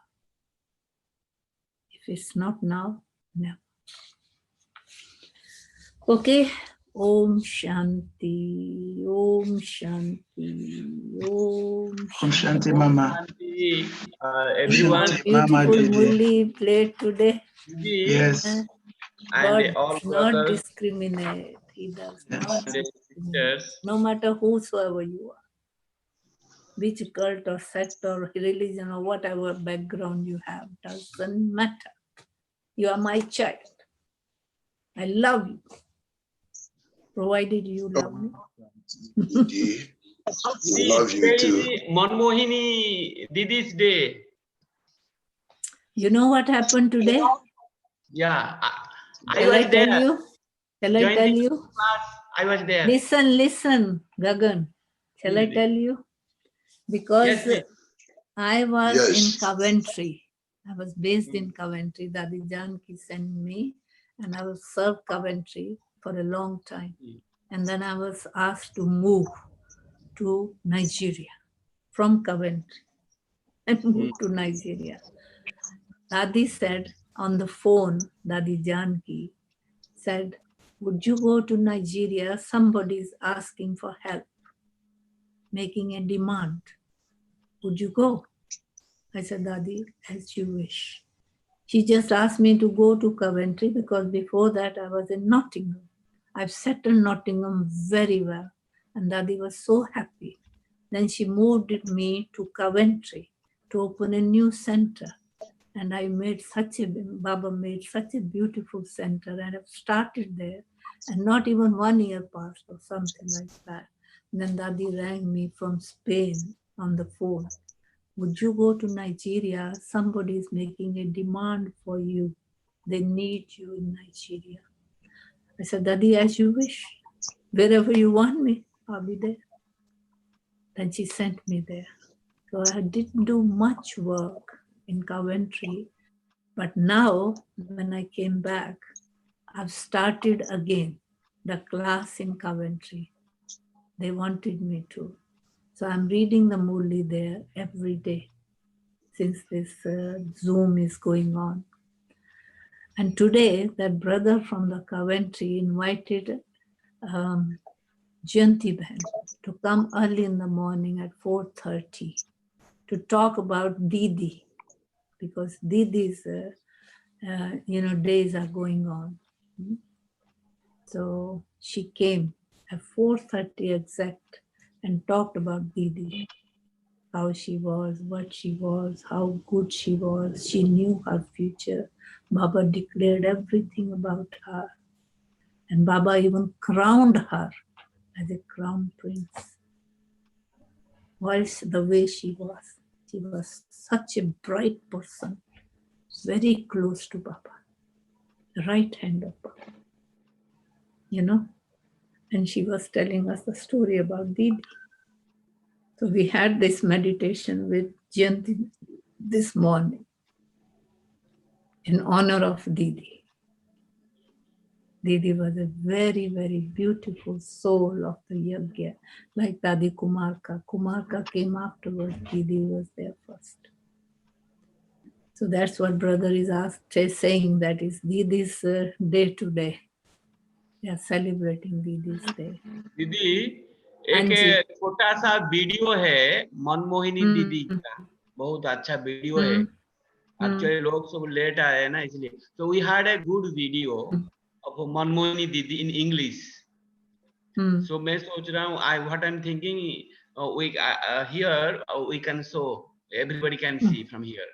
If it's not now, never. Okay. Om Shanti, Om Shanti, Om Shanti. Om Shanti, Mama. Everyone, Shanti, Mama, Beautiful Didi. Murli played today. Yes. and God all does not brothers discriminate. He does not and discriminate. sisters. No matter whosoever you are, which cult or sect or religion or whatever background you have, doesn't matter. You are my child. I love you, provided you love me. Didi, we Didi, love you today too. is Manmohini Didi's day. You know what happened today? Yeah, I Shall I was tell there. you? Shall I Join tell the you? class. I was there. Listen, Gagan. Shall I tell you? Because Yes, please. I was in Yes. Coventry. I was based in Coventry. Dadi Janki sent me, and I was served Coventry for a long time. And then I was asked to move to Nigeria from Coventry and move to Nigeria. Dadi said on the phone, Dadi Janki said, would you go to Nigeria? Somebody is asking for help, making a demand. Would you go? I said, Dadi, as you wish. She just asked me to go to Coventry because before that I was in Nottingham. I've settled Nottingham very well. And Dadi was so happy. Then she moved me to Coventry to open a new center. And Baba made such a beautiful center, and I've started there. And not even 1 year passed or something like that. And then Dadi rang me from Spain on the phone. Would you go to Nigeria? Somebody is making a demand for you. They need you in Nigeria. I said, Dadi, as you wish. Wherever you want me, I'll be there. Then she sent me there. So I didn't do much work in Coventry. But now, when I came back, I've started again the class in Coventry. They wanted me to. So I'm reading the Murli there every day since this Zoom is going on. And today, that brother from the Coventry invited Jayanti Bhen to come early in the morning at 4:30 to talk about Didi, because Didi's days are going on. So she came at 4:30 exact and talked about Didi, how she was, what she was, how good she was. She knew her future. Baba declared everything about her. And Baba even crowned her as a crown prince. Was the way she was. She was such a bright person, very close to Baba, the right hand of Baba, And she was telling us the story about Didi. So we had this meditation with Jayanti this morning in honor of Didi. Didi was a very, very beautiful soul of the Yajna, like Dadi Kumarka. Kumarka came afterwards, Didi was there first. So that's what brother is saying, that is Didi's day today. We are celebrating Didi's day. दीदी एक हाँ जी। छोटा सा video है मनमोहिनी दीदी का, बहुत अच्छा वीडियो है. एक्चुअली लोग सब लेट आए हैं ना, इसलिए. So we had a good video of Manmohini दीदी in English. So मैं सोच रहा हूँ, what I'm thinking, here we can show, everybody can see from here.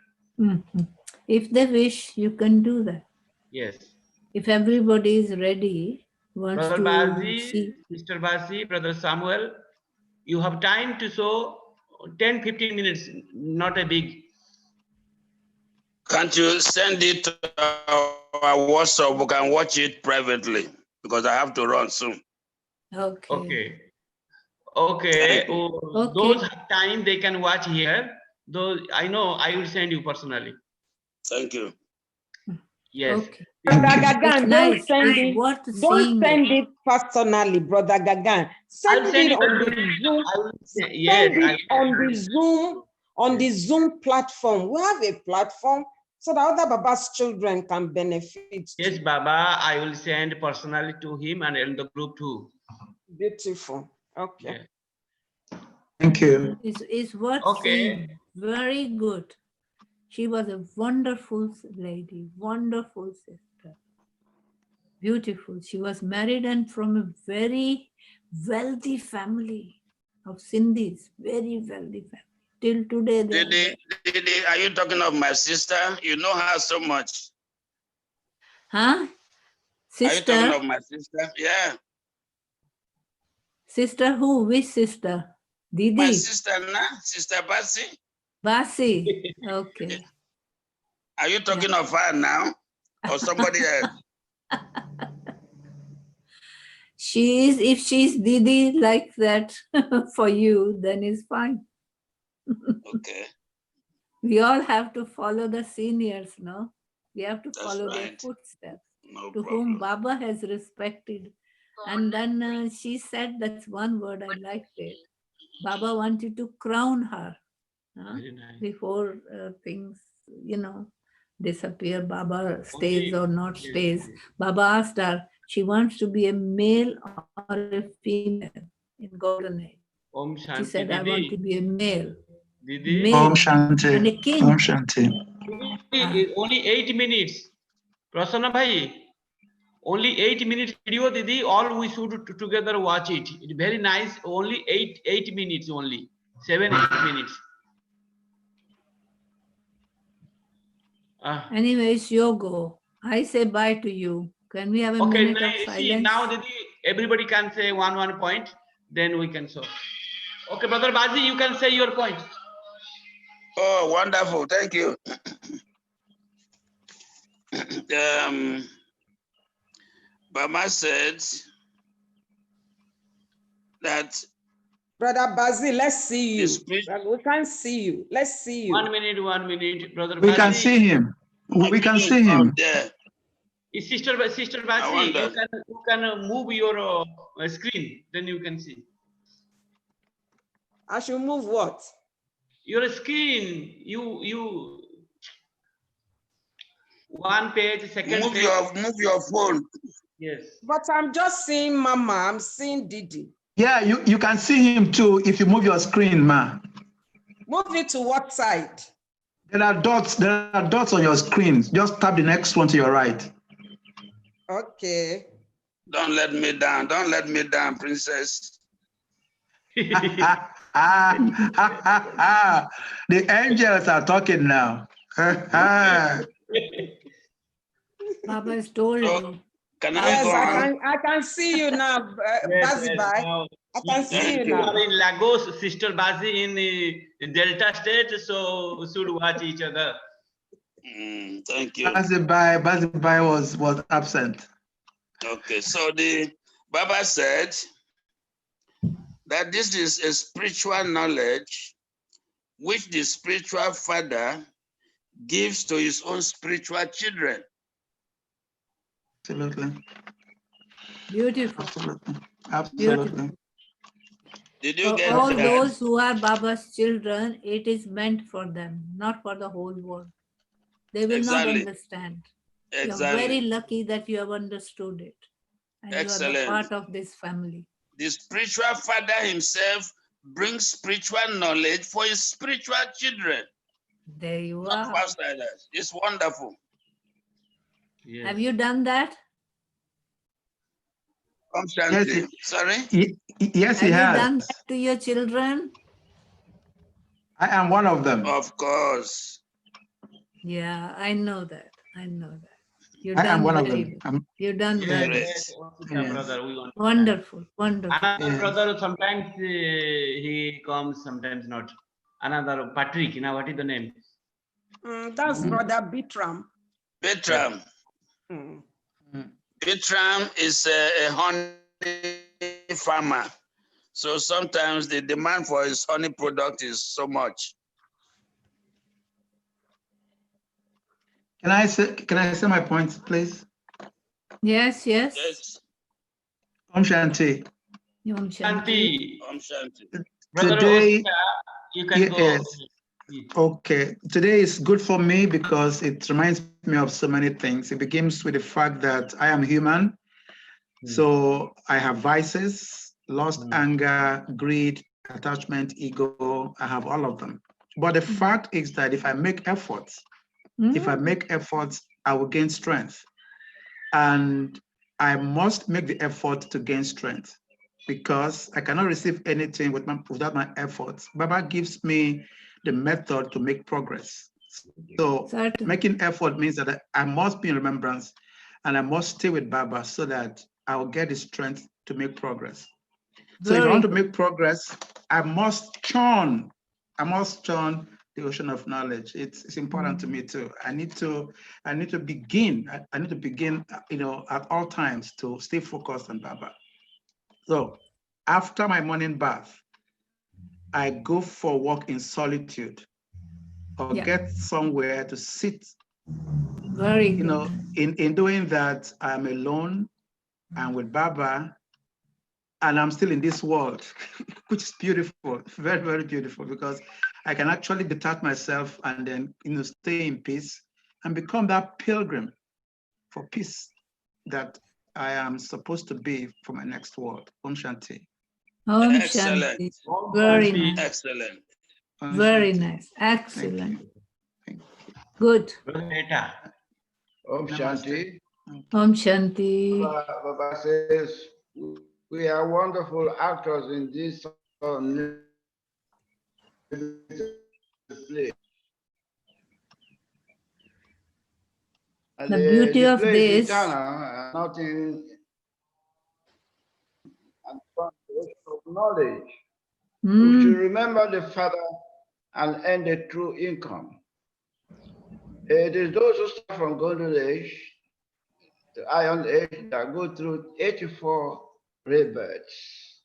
If they wish, you can do that. Yes. If everybody is ready, wants Brother to Bazi, see. Mr. Basi, Brother Samuel, you have time to show 10-15 minutes, not a big. Can't you send it to our WhatsApp? We can watch it privately because I have to run soon. Okay. Okay. Okay. Those have time, they can watch here. Those I know, I will send you personally. Thank you. Yes. Okay. Brother Gagan, Nice. don't send it personally, Brother Gagan. I'll Send send it you on the personally. Zoom. Yes. Send it on the Zoom platform. We have a platform so that other Baba's children can benefit. Yes, Baba, I will send personally to him and in the group too. Beautiful. Okay. Yeah. Thank you. It's worth seeing. Very good. She was a wonderful lady, wonderful sister. Beautiful. She was married and from a very wealthy family of Sindhis, very wealthy family. Till today they are there. Didi, are you talking of my sister? You know her so much. Huh? Are you talking Sister? of my sister? Yeah. Sister who? Which sister? My Didi? sister, na? Sister Basi. Basi? Okay. Are you talking of her now? Or somebody else? If she's Didi like that for you, then it's fine. Okay. We all have to follow the seniors, no? We have to That's follow their right. footsteps, No to whom problem. Baba has respected. And then she said, that's one word, I liked it. Baba wanted to crown her Very nice. before things, disappear. Baba stays or not Yes, stays. yes. Baba asked her, she wants to be a male or a female in golden age. Om She Shanti said, I want to Didi. be a male. Didi. Male Om Shanti. and a king. Om Shanti. Only 8 minutes. Prasanna bhai, only 8 minutes video, Didi. All we should together watch it. It's very nice. Only 8 minutes only. 7-8 minutes. Anyway, it's your go. I say bye to you. Can we have a Okay, minute of see silence? now, Didi, everybody can say one point. Then we can show. Okay, brother Bazi, you can say your point. Oh, wonderful. Thank you. Baba said that Brother Basil, let's see you. the spirit, We can't see you. Let's see you. 1 minute, brother We can Bazi. see him. We can video see is not him. there. Sister I Bazi, you wonder. can move your screen, then you can see. I should move what? Your screen, you one page, second Move page. your phone. Yes. But I'm just seeing Mama. I'm seeing Didi. Yeah, you can see him too if you move your screen, ma. Move it to what side? There are dots on your screen. Just tap the next one to your right. Okay. Don't let me down. Don't let me down, princess. The angels are talking now. Baba has told So, you. can I Yes, go on? I can see you now, Yes, Bazibai. now, I can see you you now. are in Lagos, Sister Bazi in Delta State, so should watch each other. Thank you. Bazibai was absent. Okay, so the Baba said that this is a spiritual knowledge which the spiritual father gives to his own spiritual children. Absolutely. Beautiful. Absolutely. Beautiful. Absolutely. Did you For get all that? those who are Baba's children, it is meant for them, not for the whole world. They will not Exactly. understand. You're Exactly. very lucky that you have understood it. And you are the Excellent. part of this family. The spiritual father himself brings spiritual knowledge for his spiritual children. There you Not are. for outsiders. It's wonderful. Yes. Have you done that? Shanti. Sorry? Yes, he Have you has. done that to your children? I am one of them. Of course. Yeah, I know that. I know that. You've I am done one of very them. well. You've done Yes, well. yes, Yes. brother, we want. Wonderful, wonderful. Another Yes. brother, sometimes he comes, sometimes not. Another Patrick, what is the name? That's Brother Bitram. Bertram. Mm. Bertram is a honey farmer. So sometimes the demand for his honey product is so much. Can I say my point, please? Yes, yes. Yes. Om Shanti. Om Shanti. Shanti. Brother Today, Osita, you can go. yes. Okay. Today is good for me because it reminds me of so many things. It begins with the fact that I am human. So I have vices, lust, anger, greed, attachment, ego. I have all of them. But the fact is that if I make efforts, I will gain strength. And I must make the effort to gain strength because I cannot receive anything without my efforts. Baba gives me the method to make progress. So making effort means that I must be in remembrance and I must stay with Baba so that I will get the strength to make progress. So if I want to make progress, I must churn the ocean of knowledge. It's important to me too. I need to begin. I need to begin, at all times to stay focused on Baba. So after my morning bath, I go for a walk in solitude or get somewhere to sit. Very good. In doing that, I'm alone, I'm with Baba, and I'm still in this world, which is beautiful, very, very beautiful, because I can actually detach myself and then, stay in peace and become that pilgrim for peace that I am supposed to be for my next world. Om Shanti. Om Excellent. Shanti. Very Shanti. nice. Excellent. Om Very Shanti. nice. Excellent. Thank you. Good. Om Shanti. Om Shanti. Baba says, we are wonderful actors in this play. The beauty of this. Nothing of knowledge. We should remember the Father and earn the true income. It is those who start from golden age to iron age that go through 84 rebirths.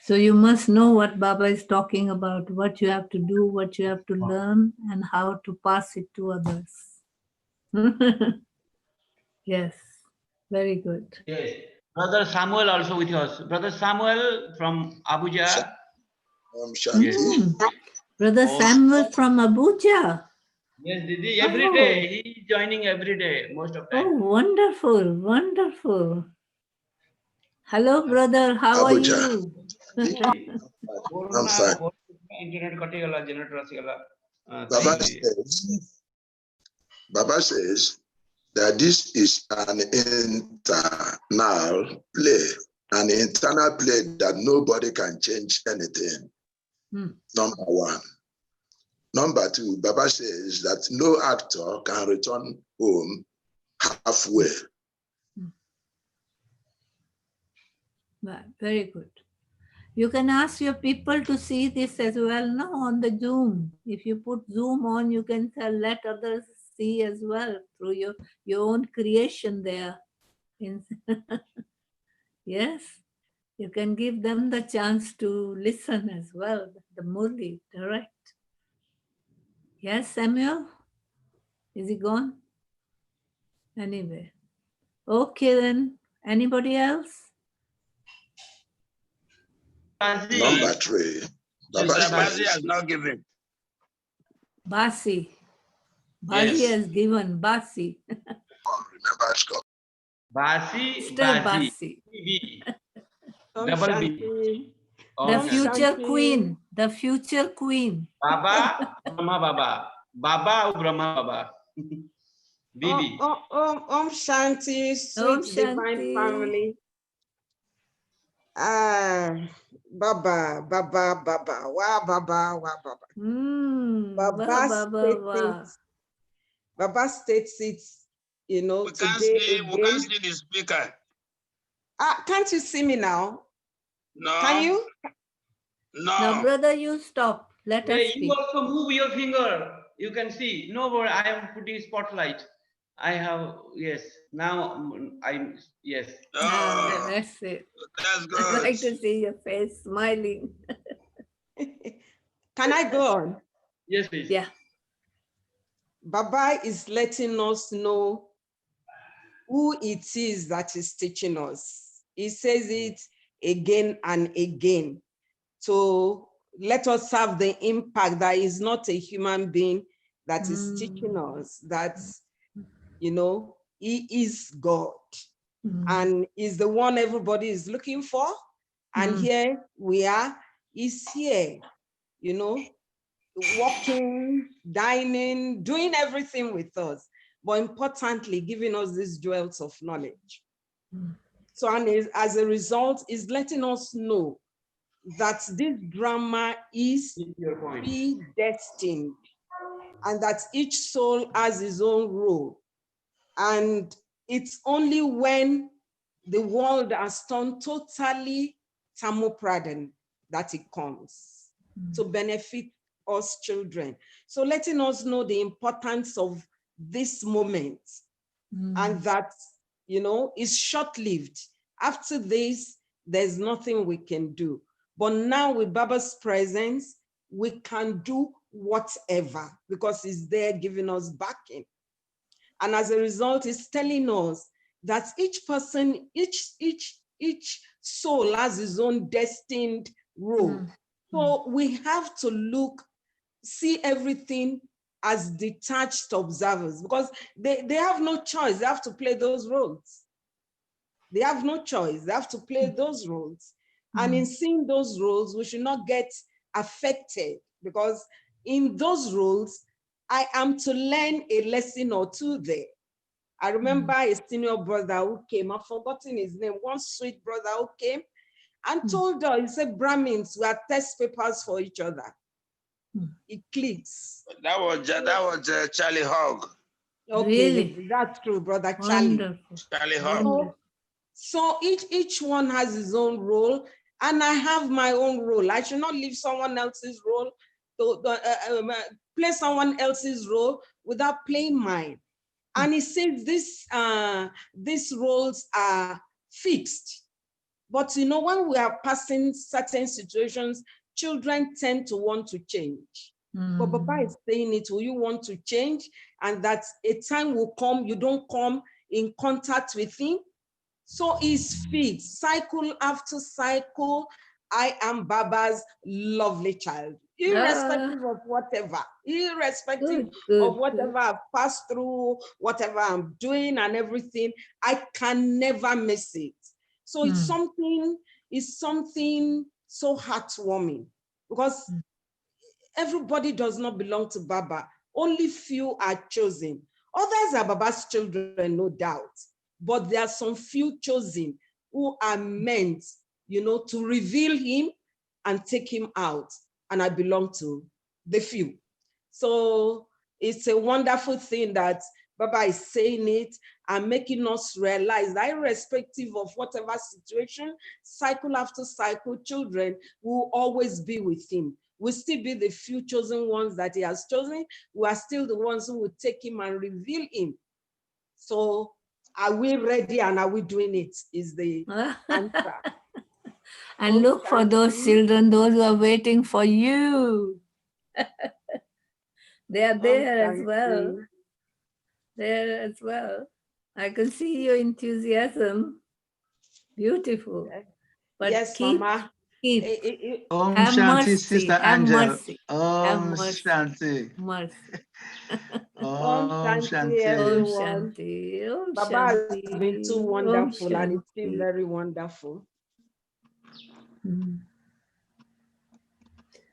So you must know what Baba is talking about, what you have to do, what you have to learn, and how to pass it to others. Yes, very good. Yes. Brother Samuel also with us. Brother Samuel from Abuja. Yes. Brother Samuel from Abuja. Yes, Didi, every day. He is joining every day, most of the time. Oh, wonderful, wonderful. Hello, brother. How are you? I'm fine. Baba says that this is an internal play, an internal play that nobody can change anything. Number one. Number two, Baba says that no actor can return home halfway. Very good. You can ask your people to see this as well now on the Zoom. If you put Zoom on, you can let others see as well through your own creation there. Yes, you can give them the chance to listen as well, the Murli, direct. Yes, Samuel? Is he gone? Anyway. Okay then. Anybody else? Number three. Baba Bazi has not given. Basi. Basi has given. Basi. Remember Scott. Basi. Still Basi. Double B. The future queen. The future queen. Baba, Brahma Baba. Baba, Brahma Baba. Bibi. Om Shanti, sweet Om divine Shanti. family. Baba. Wow, Baba. Baba states it, today We can't see the speaker. Can't you see me now? No. Can you? No. Now, brother, you stop. Let us speak. You also move your finger. You can see. No, but I am putting spotlight. I have, yes. Now yes. Oh, that's it. That's good. I like to see your face smiling. Can I go on? Yes, please. Yeah. Baba is letting us know who it is that is teaching us. He says it again and again. So let us have the impact that is not a human being that is teaching us that, he is God and is the one everybody is looking for. And here we are, he's here, walking, dining, doing everything with us. but importantly, giving us these jewels of knowledge. So, and as a result, is letting us know that this drama is predestined and that each soul has his own role. And it's only when the world has turned totally thermopradent that it comes to benefit us children. So letting us know the importance of this moment and that, you know, it's short-lived. After this, there's nothing we can do. But now with Baba's presence, we can do whatever because he's there giving us backing. And as a result, it's telling us that each person, each soul has his own destined role. So we have to see everything as detached observers because they have no choice. They have to play those roles. They have no choice. They have to play those roles. And in seeing those roles, we should not get affected because in those roles, I am to learn a lesson or two there. I remember a senior brother who came, I've forgotten his name, one sweet brother who came and told her, he said, Brahmins, we are test papers for each other. It clicks. That was Charlie Hogg. Okay, Really? that's true, brother Charlie. Wonderful. Charlie Hogg. So each one has his own role, and I have my own role. I should not leave someone else's role to play someone else's role without playing mine. And he says these roles are fixed. But you know, when we are passing certain situations, children tend to want to change. But Baba is saying it, will you want to change? And that a time will come, you don't come in contact with him. So he's fixed, cycle after cycle. I am Baba's lovely child, irrespective of whatever, irrespective of whatever I've passed through, whatever I'm doing and everything, I can never miss it. So it's something so heartwarming because everybody does not belong to Baba. Only few are chosen. Others are Baba's children, no doubt. But there are some few chosen who are meant, you know, to reveal him and take him out. And I belong to the few. So it's a wonderful thing that Baba is saying it and making us realize that irrespective of whatever situation, cycle after cycle, children will always be with him. We'll still be the few chosen ones that he has chosen. We are still the ones who will take him and reveal him. So are we ready and are we doing it is the answer. And look for those children, those who are waiting for you. They are there as well. There as well. I can see your enthusiasm. Beautiful. But yes, Mama. Keep. Om Have Shanti, mercy. Sister Have Angel. mercy. Om Have mercy. Shanti. Mercy. Om Shanti. Everyone. Shanti. Om Baba Shanti. has been too wonderful and it's still very wonderful.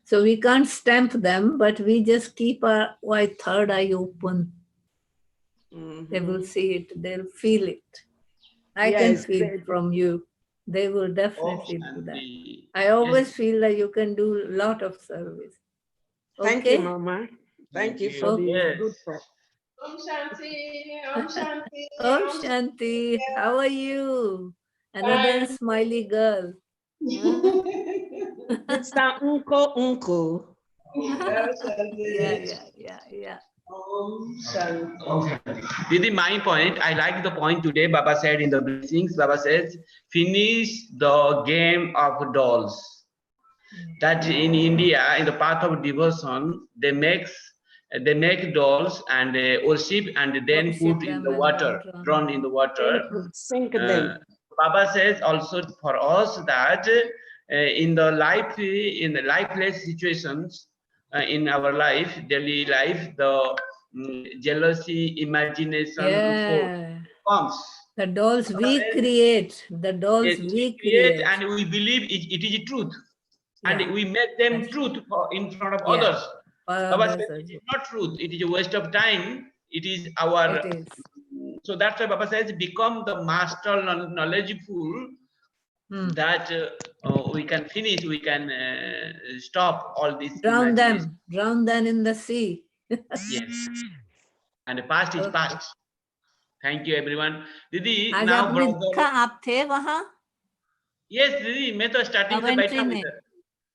So we can't stamp them, but we just keep our third eye open. They will see it, they'll feel it. I can feel it from you. They will definitely do that. I always feel that you can do a lot of service. Okay? Thank you, Mama. Thank you for the good talk. Om Shanti, Om Shanti. Om Shanti, how are you? Another smiley girl. It's the uncle. Yeah. Om Shanti. Didi, my point, I like the point today Baba said in the blessings. Baba says, finish the game of dolls. That in India, in the path of devotion, they make dolls and worship and then put in the water, drown in the water. Sink them. Baba says also for us that in the lifeless situations in our life, daily life, the jealousy, imagination comes. The dolls we create. The dolls we create. And we believe it is truth. And we make them truth in front of others. Baba says it is not truth. It is a waste of time. It is our. It is. So that's why Baba says, become the master knowledgeful, that we can finish, we can stop all this Drown imagination. them in the sea. Yes. And the past is past. Thank you everyone. Didi, आज now आपने brother. देखा आप थे वहाँ? Yes, Didi, मैं तो starting से बैठा हूँ इधर.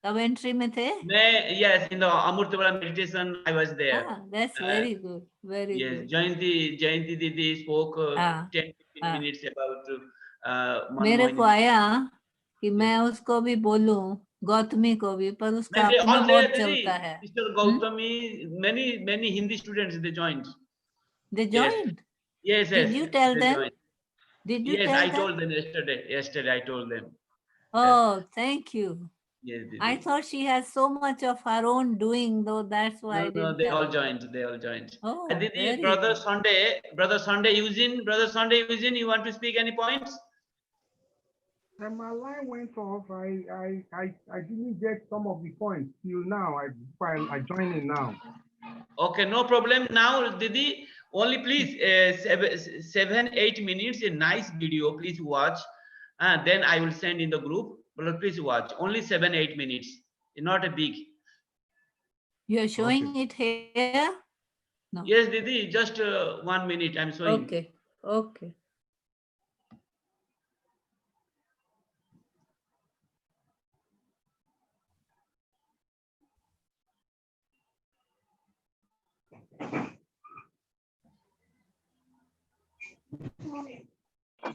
कमेंट्री में थे? मैं, yes, in the Amurtavara meditation I was there. Ah, that's very good. Very yes, good. Jayanti Didi spoke 10-15 minutes about मेरे को Manmohan. आया कि मैं उसको भी बोलूं, गौतमी को भी, पर उसका They अपना all बहुत there, चलता Didi. है. Mr. Gautami, many Hindi students they joined. They joined? Yes. Did you tell they them? joined. Did you Yes, tell I them? told them yesterday. Yesterday I told them. Oh, thank you. Yes, Didi. I thought she has so much of her own doing, though that's why I didn't they tell all her. joined. They all joined. Oh, And Didi, very brother good. Sunday Eugene, you want to speak any points? My line went off. I didn't get some of the points till now. I join in now. Okay, no problem. Now, Didi, only please 7-8 minutes, a nice video, please watch. Then I will send in the group. But please watch. Only 7-8 minutes. Not a big. You're showing it here? No. Yes, Didi, just 1 minute. I'm showing. Okay.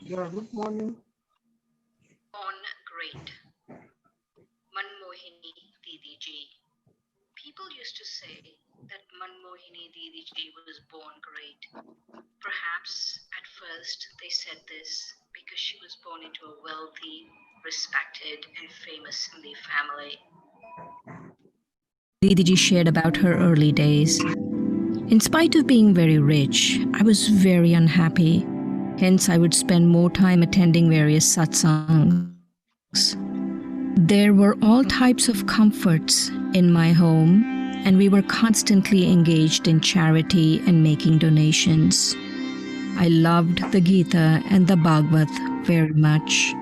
Yeah, good morning. Born great. Manmohini Didi Ji. People used to say that Manmohini Didi Ji was born great. Perhaps at first they said this because she was born into a wealthy, respected, and famous Hindi family. Didi Ji shared about her early days. In spite of being very rich, I was very unhappy. Hence, I would spend more time attending various satsangs. There were all types of comforts in my home, and we were constantly engaged in charity and making donations. I loved the Gita and the Bhagavad very much.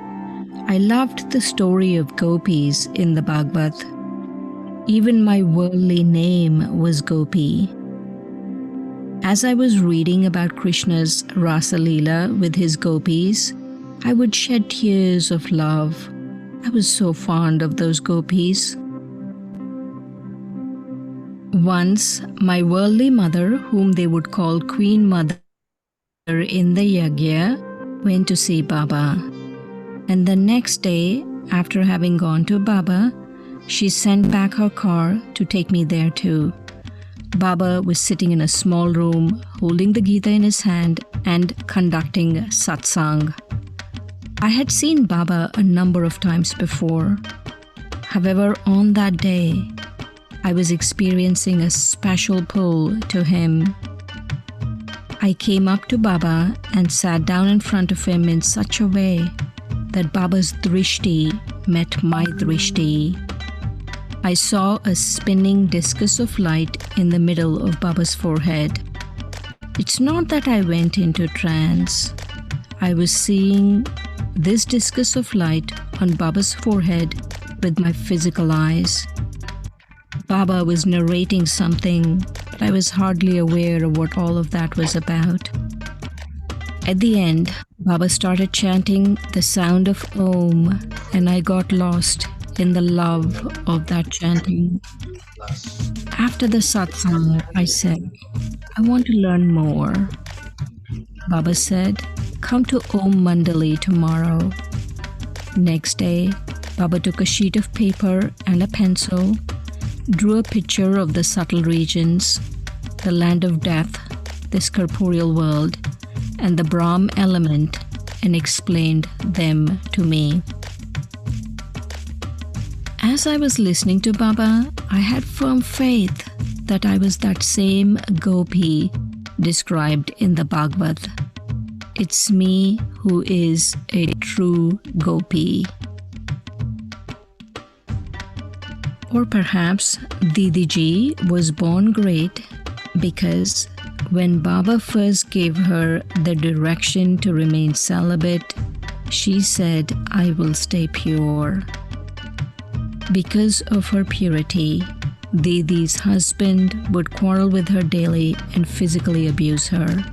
I loved the story of gopis in the Bhagavad. Even my worldly name was Gopi. As I was reading about Krishna's Rasa Leela with his gopis, I would shed tears of love. I was so fond of those gopis. Once, my worldly mother, whom they would call Queen Mother in the Yagya, went to see Baba. And the next day, after having gone to Baba, she sent back her car to take me there too. Baba was sitting in a small room, holding the Gita in his hand and conducting satsang. I had seen Baba a number of times before. However, on that day, I was experiencing a special pull to him. I came up to Baba and sat down in front of him in such a way that Baba's drishti met my drishti. I saw a spinning discus of light in the middle of Baba's forehead. It's not that I went into trance. I was seeing this discus of light on Baba's forehead with my physical eyes. Baba was narrating something, but I was hardly aware of what all of that was about. At the end, Baba started chanting the sound of Om, and I got lost in the love of that chanting. After the satsang, I said, I want to learn more. Baba said, come to Om Mandali tomorrow. Next day, Baba took a sheet of paper and a pencil, drew a picture of the subtle regions, the land of death, this corporeal world, and the Brahm element, and explained them to me. As I was listening to Baba, I had firm faith that I was that same Gopi described in the Bhagavad. It's me who is a true Gopi. Or perhaps Didi Ji was born great because When Baba first gave her the direction to remain celibate, she said, "I will stay pure." Because of her purity, Didi's husband would quarrel with her daily and physically abuse her.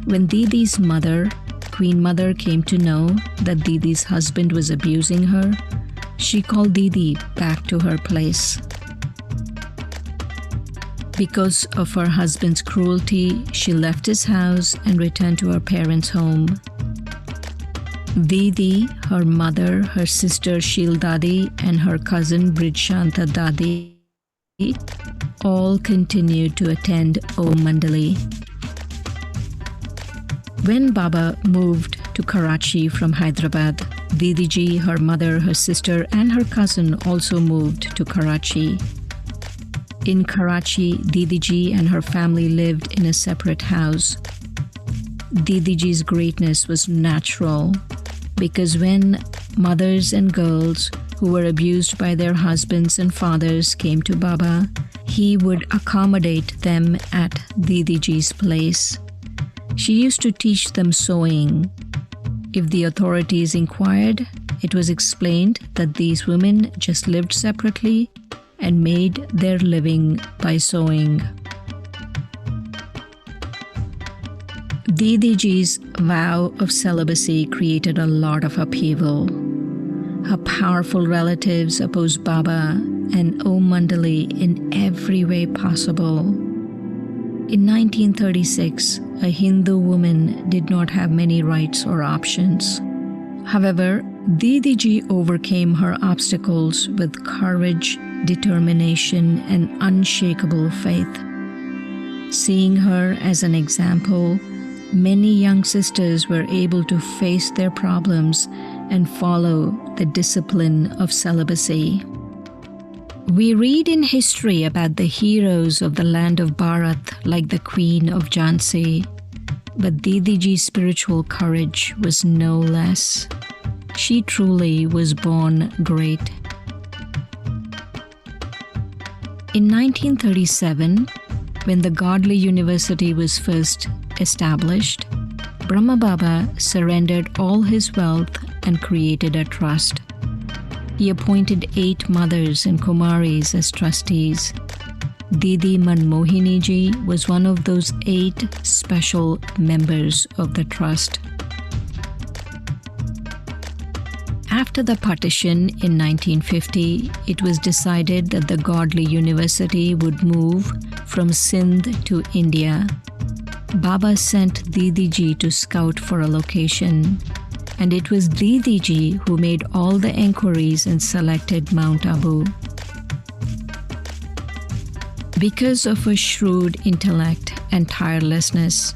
When Didi's mother, Queen Mother, came to know that Didi's husband was abusing her, she called Didi back to her place. Because of her husband's cruelty, she left his house and returned to her parents' home. Didi, her mother, her sister Shil Dadi, and her cousin Bridshanta Dadi all continued to attend Om Mandali. When Baba moved to Karachi from Hyderabad, Didiji, her mother, her sister, and her cousin also moved to Karachi. In Karachi, Didiji and her family lived in a separate house. Didiji's greatness was natural because when mothers and girls who were abused by their husbands and fathers came to Baba, he would accommodate them at Didiji's place. She used to teach them sewing. If the authorities inquired, it was explained that these women just lived separately and made their living by sewing. Didiji's vow of celibacy created a lot of upheaval. Her powerful relatives opposed Baba and Om Mandali in every way possible. In 1936, a Hindu woman did not have many rights or options. However, Didiji overcame her obstacles with courage, determination, and unshakable faith. Seeing her as an example, many young sisters were able to face their problems and follow the discipline of celibacy. We read in history about the heroes of the land of Bharat like the Queen of Jhansi, but Didiji's spiritual courage was no less. She truly was born great. In 1937, when the Godly University was first established, Brahma Baba surrendered all his wealth and created a trust. He appointed 8 mothers and Kumaris as trustees. Didi Manmohini Ji was one of those 8 special members of the trust. After the partition in 1950, it was decided that the Godly University would move from Sindh to India. Baba sent Didiji to scout for a location, and it was Didiji who made all the enquiries and selected Mount Abu. Because of her shrewd intellect and tirelessness,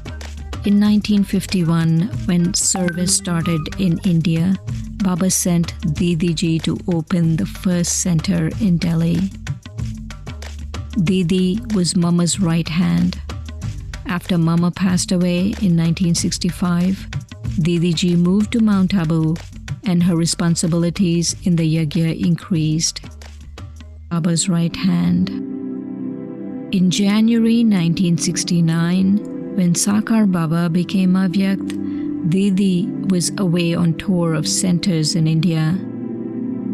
in 1951, when service started in India, Baba sent Didiji to open the first center in Delhi. Didi was Mama's right hand. After Mama passed away in 1965, Didiji moved to Mount Abu and her responsibilities in the yagya increased. Baba's right hand. In January 1969, when Sakar Baba became Avyakt, Didi was away on tour of centers in India.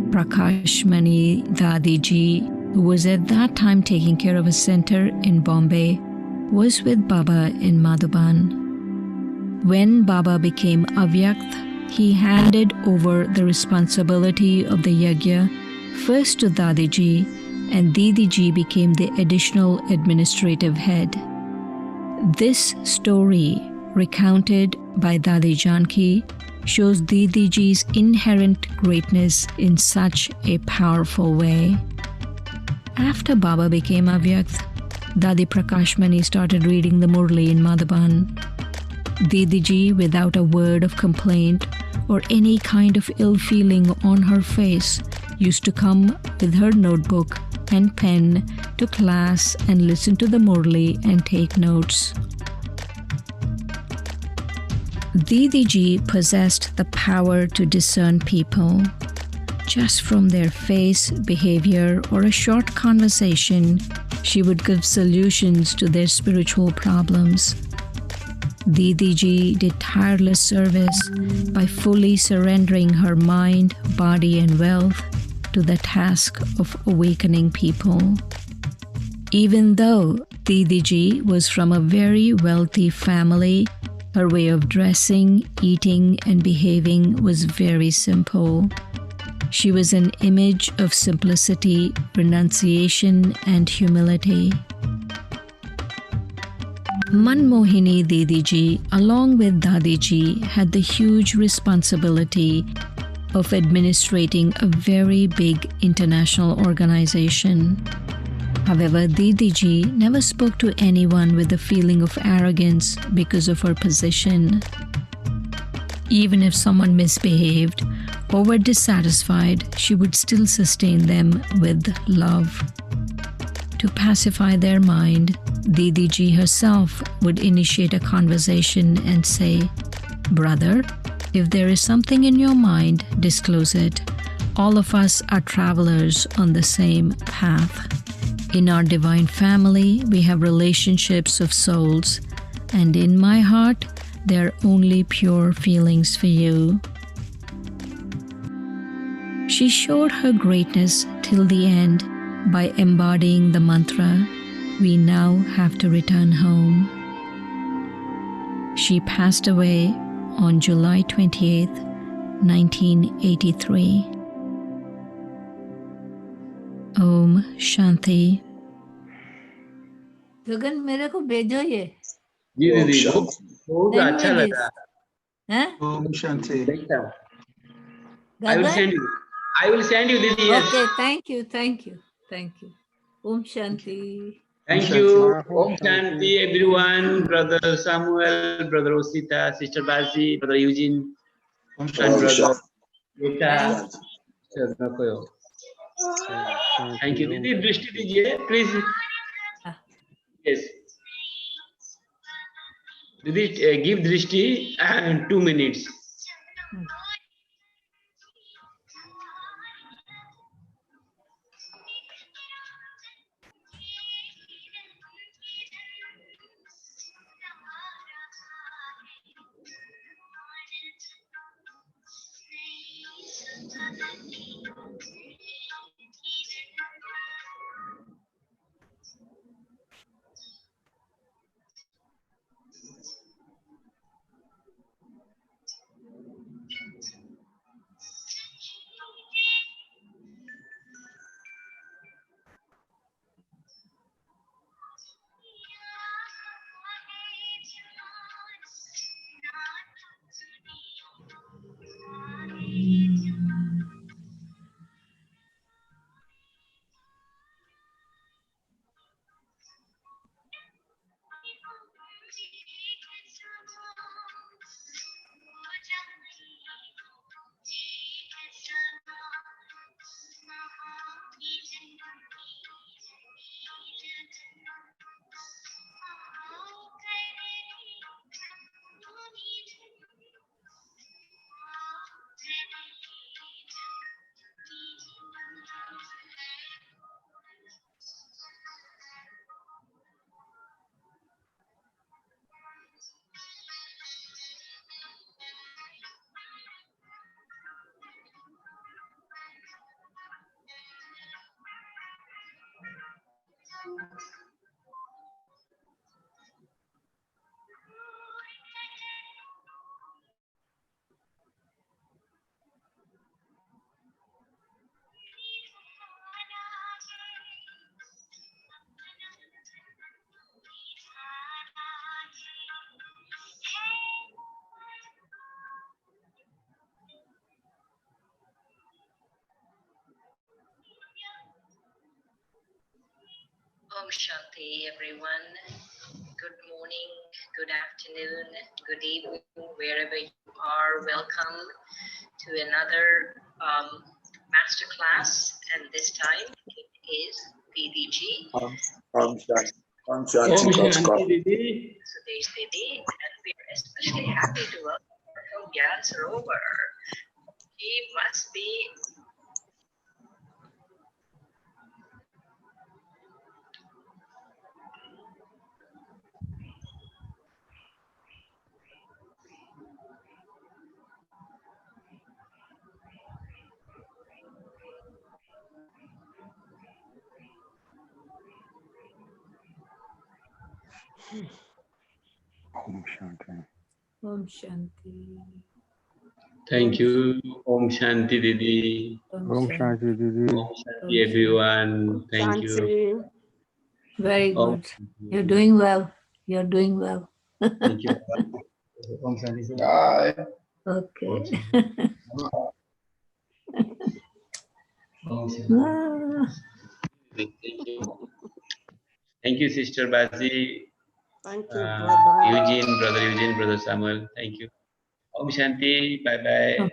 Prakashmani Dadiji, who was at that time taking care of a center in Bombay, was with Baba in Madhuban. When Baba became Avyakt, he handed over the responsibility of the yagya first to Dadiji, and Didiji became the additional administrative head. This story, recounted by Dadi Janki, shows Didiji's inherent greatness in such a powerful way. After Baba became Avyakt, Dadi Prakashmani started reading the Murli in Madhuban. Didiji, without a word of complaint or any kind of ill feeling on her face, used to come with her notebook and pen to class and listen to the Murli and take notes. Didiji possessed the power to discern people. Just from their face, behavior, or a short conversation, she would give solutions to their spiritual problems. Didi Ji did tireless service by fully surrendering her mind, body, and wealth to the task of awakening people. Even though Didi Ji was from a very wealthy family, her way of dressing, eating, and behaving was very simple. She was an image of simplicity, renunciation, and humility. Manmohini Didi Ji, along with Dadi Ji, had the huge responsibility of administrating a very big international organization. However, Didi Ji never spoke to anyone with a feeling of arrogance because of her position. Even if someone misbehaved or were dissatisfied, she would still sustain them with love. To pacify their mind, Didi Ji herself would initiate a conversation and say, "Brother, if there is something in your mind, disclose it. All of us are travelers on the same path. In our divine family, we have relationships of souls, and in my heart, there are only pure feelings for you." She showed her greatness till the end by embodying the mantra, "We now have to return home." She passed away on July 28th, 1983. Om Shanti. गगन मेरे को भेजो ये जी Om दीदी, Shanti. बहुत अच्छा Send me लगा। हैं Om Shanti. I will Gagan send you. I will send you, Didi. Yes. Okay, thank you. Om Shanti. Thank Shanti. you. Om Om Shanti, everyone. Brother Samuel, Brother Osita, Sister Basi, Brother Eugene, Om and Shanti. Brother Shanti. Rita. Shanti. Thank you. Didi, Drishti dijiye, please. Ah. Yes. Didi, give Drishti 2 minutes. Om Shanti, everyone. Good morning, good afternoon, good evening, wherever you are. Welcome to another master class, and this time it is PDG. Om Shanti. Om Om Shanti. Shanti, Didi. Sudesh Didi, and we are especially happy to welcome Gyan Sarovar. He must be Om Shanti. Om Shanti. Thank you. Om Shanti Didi. Om Shanti Didi. Om Shanti everyone. Thank you. Shanti. Very Om good. You're doing well. You're doing well. Thank you. Om Shanti. Bye. Okay. Om Shanti. Ah. Thank you. Thank you, Sister Bazi. Thank you, brother. Eugene, brother Samuel. Thank you. Om Shanti. Bye bye.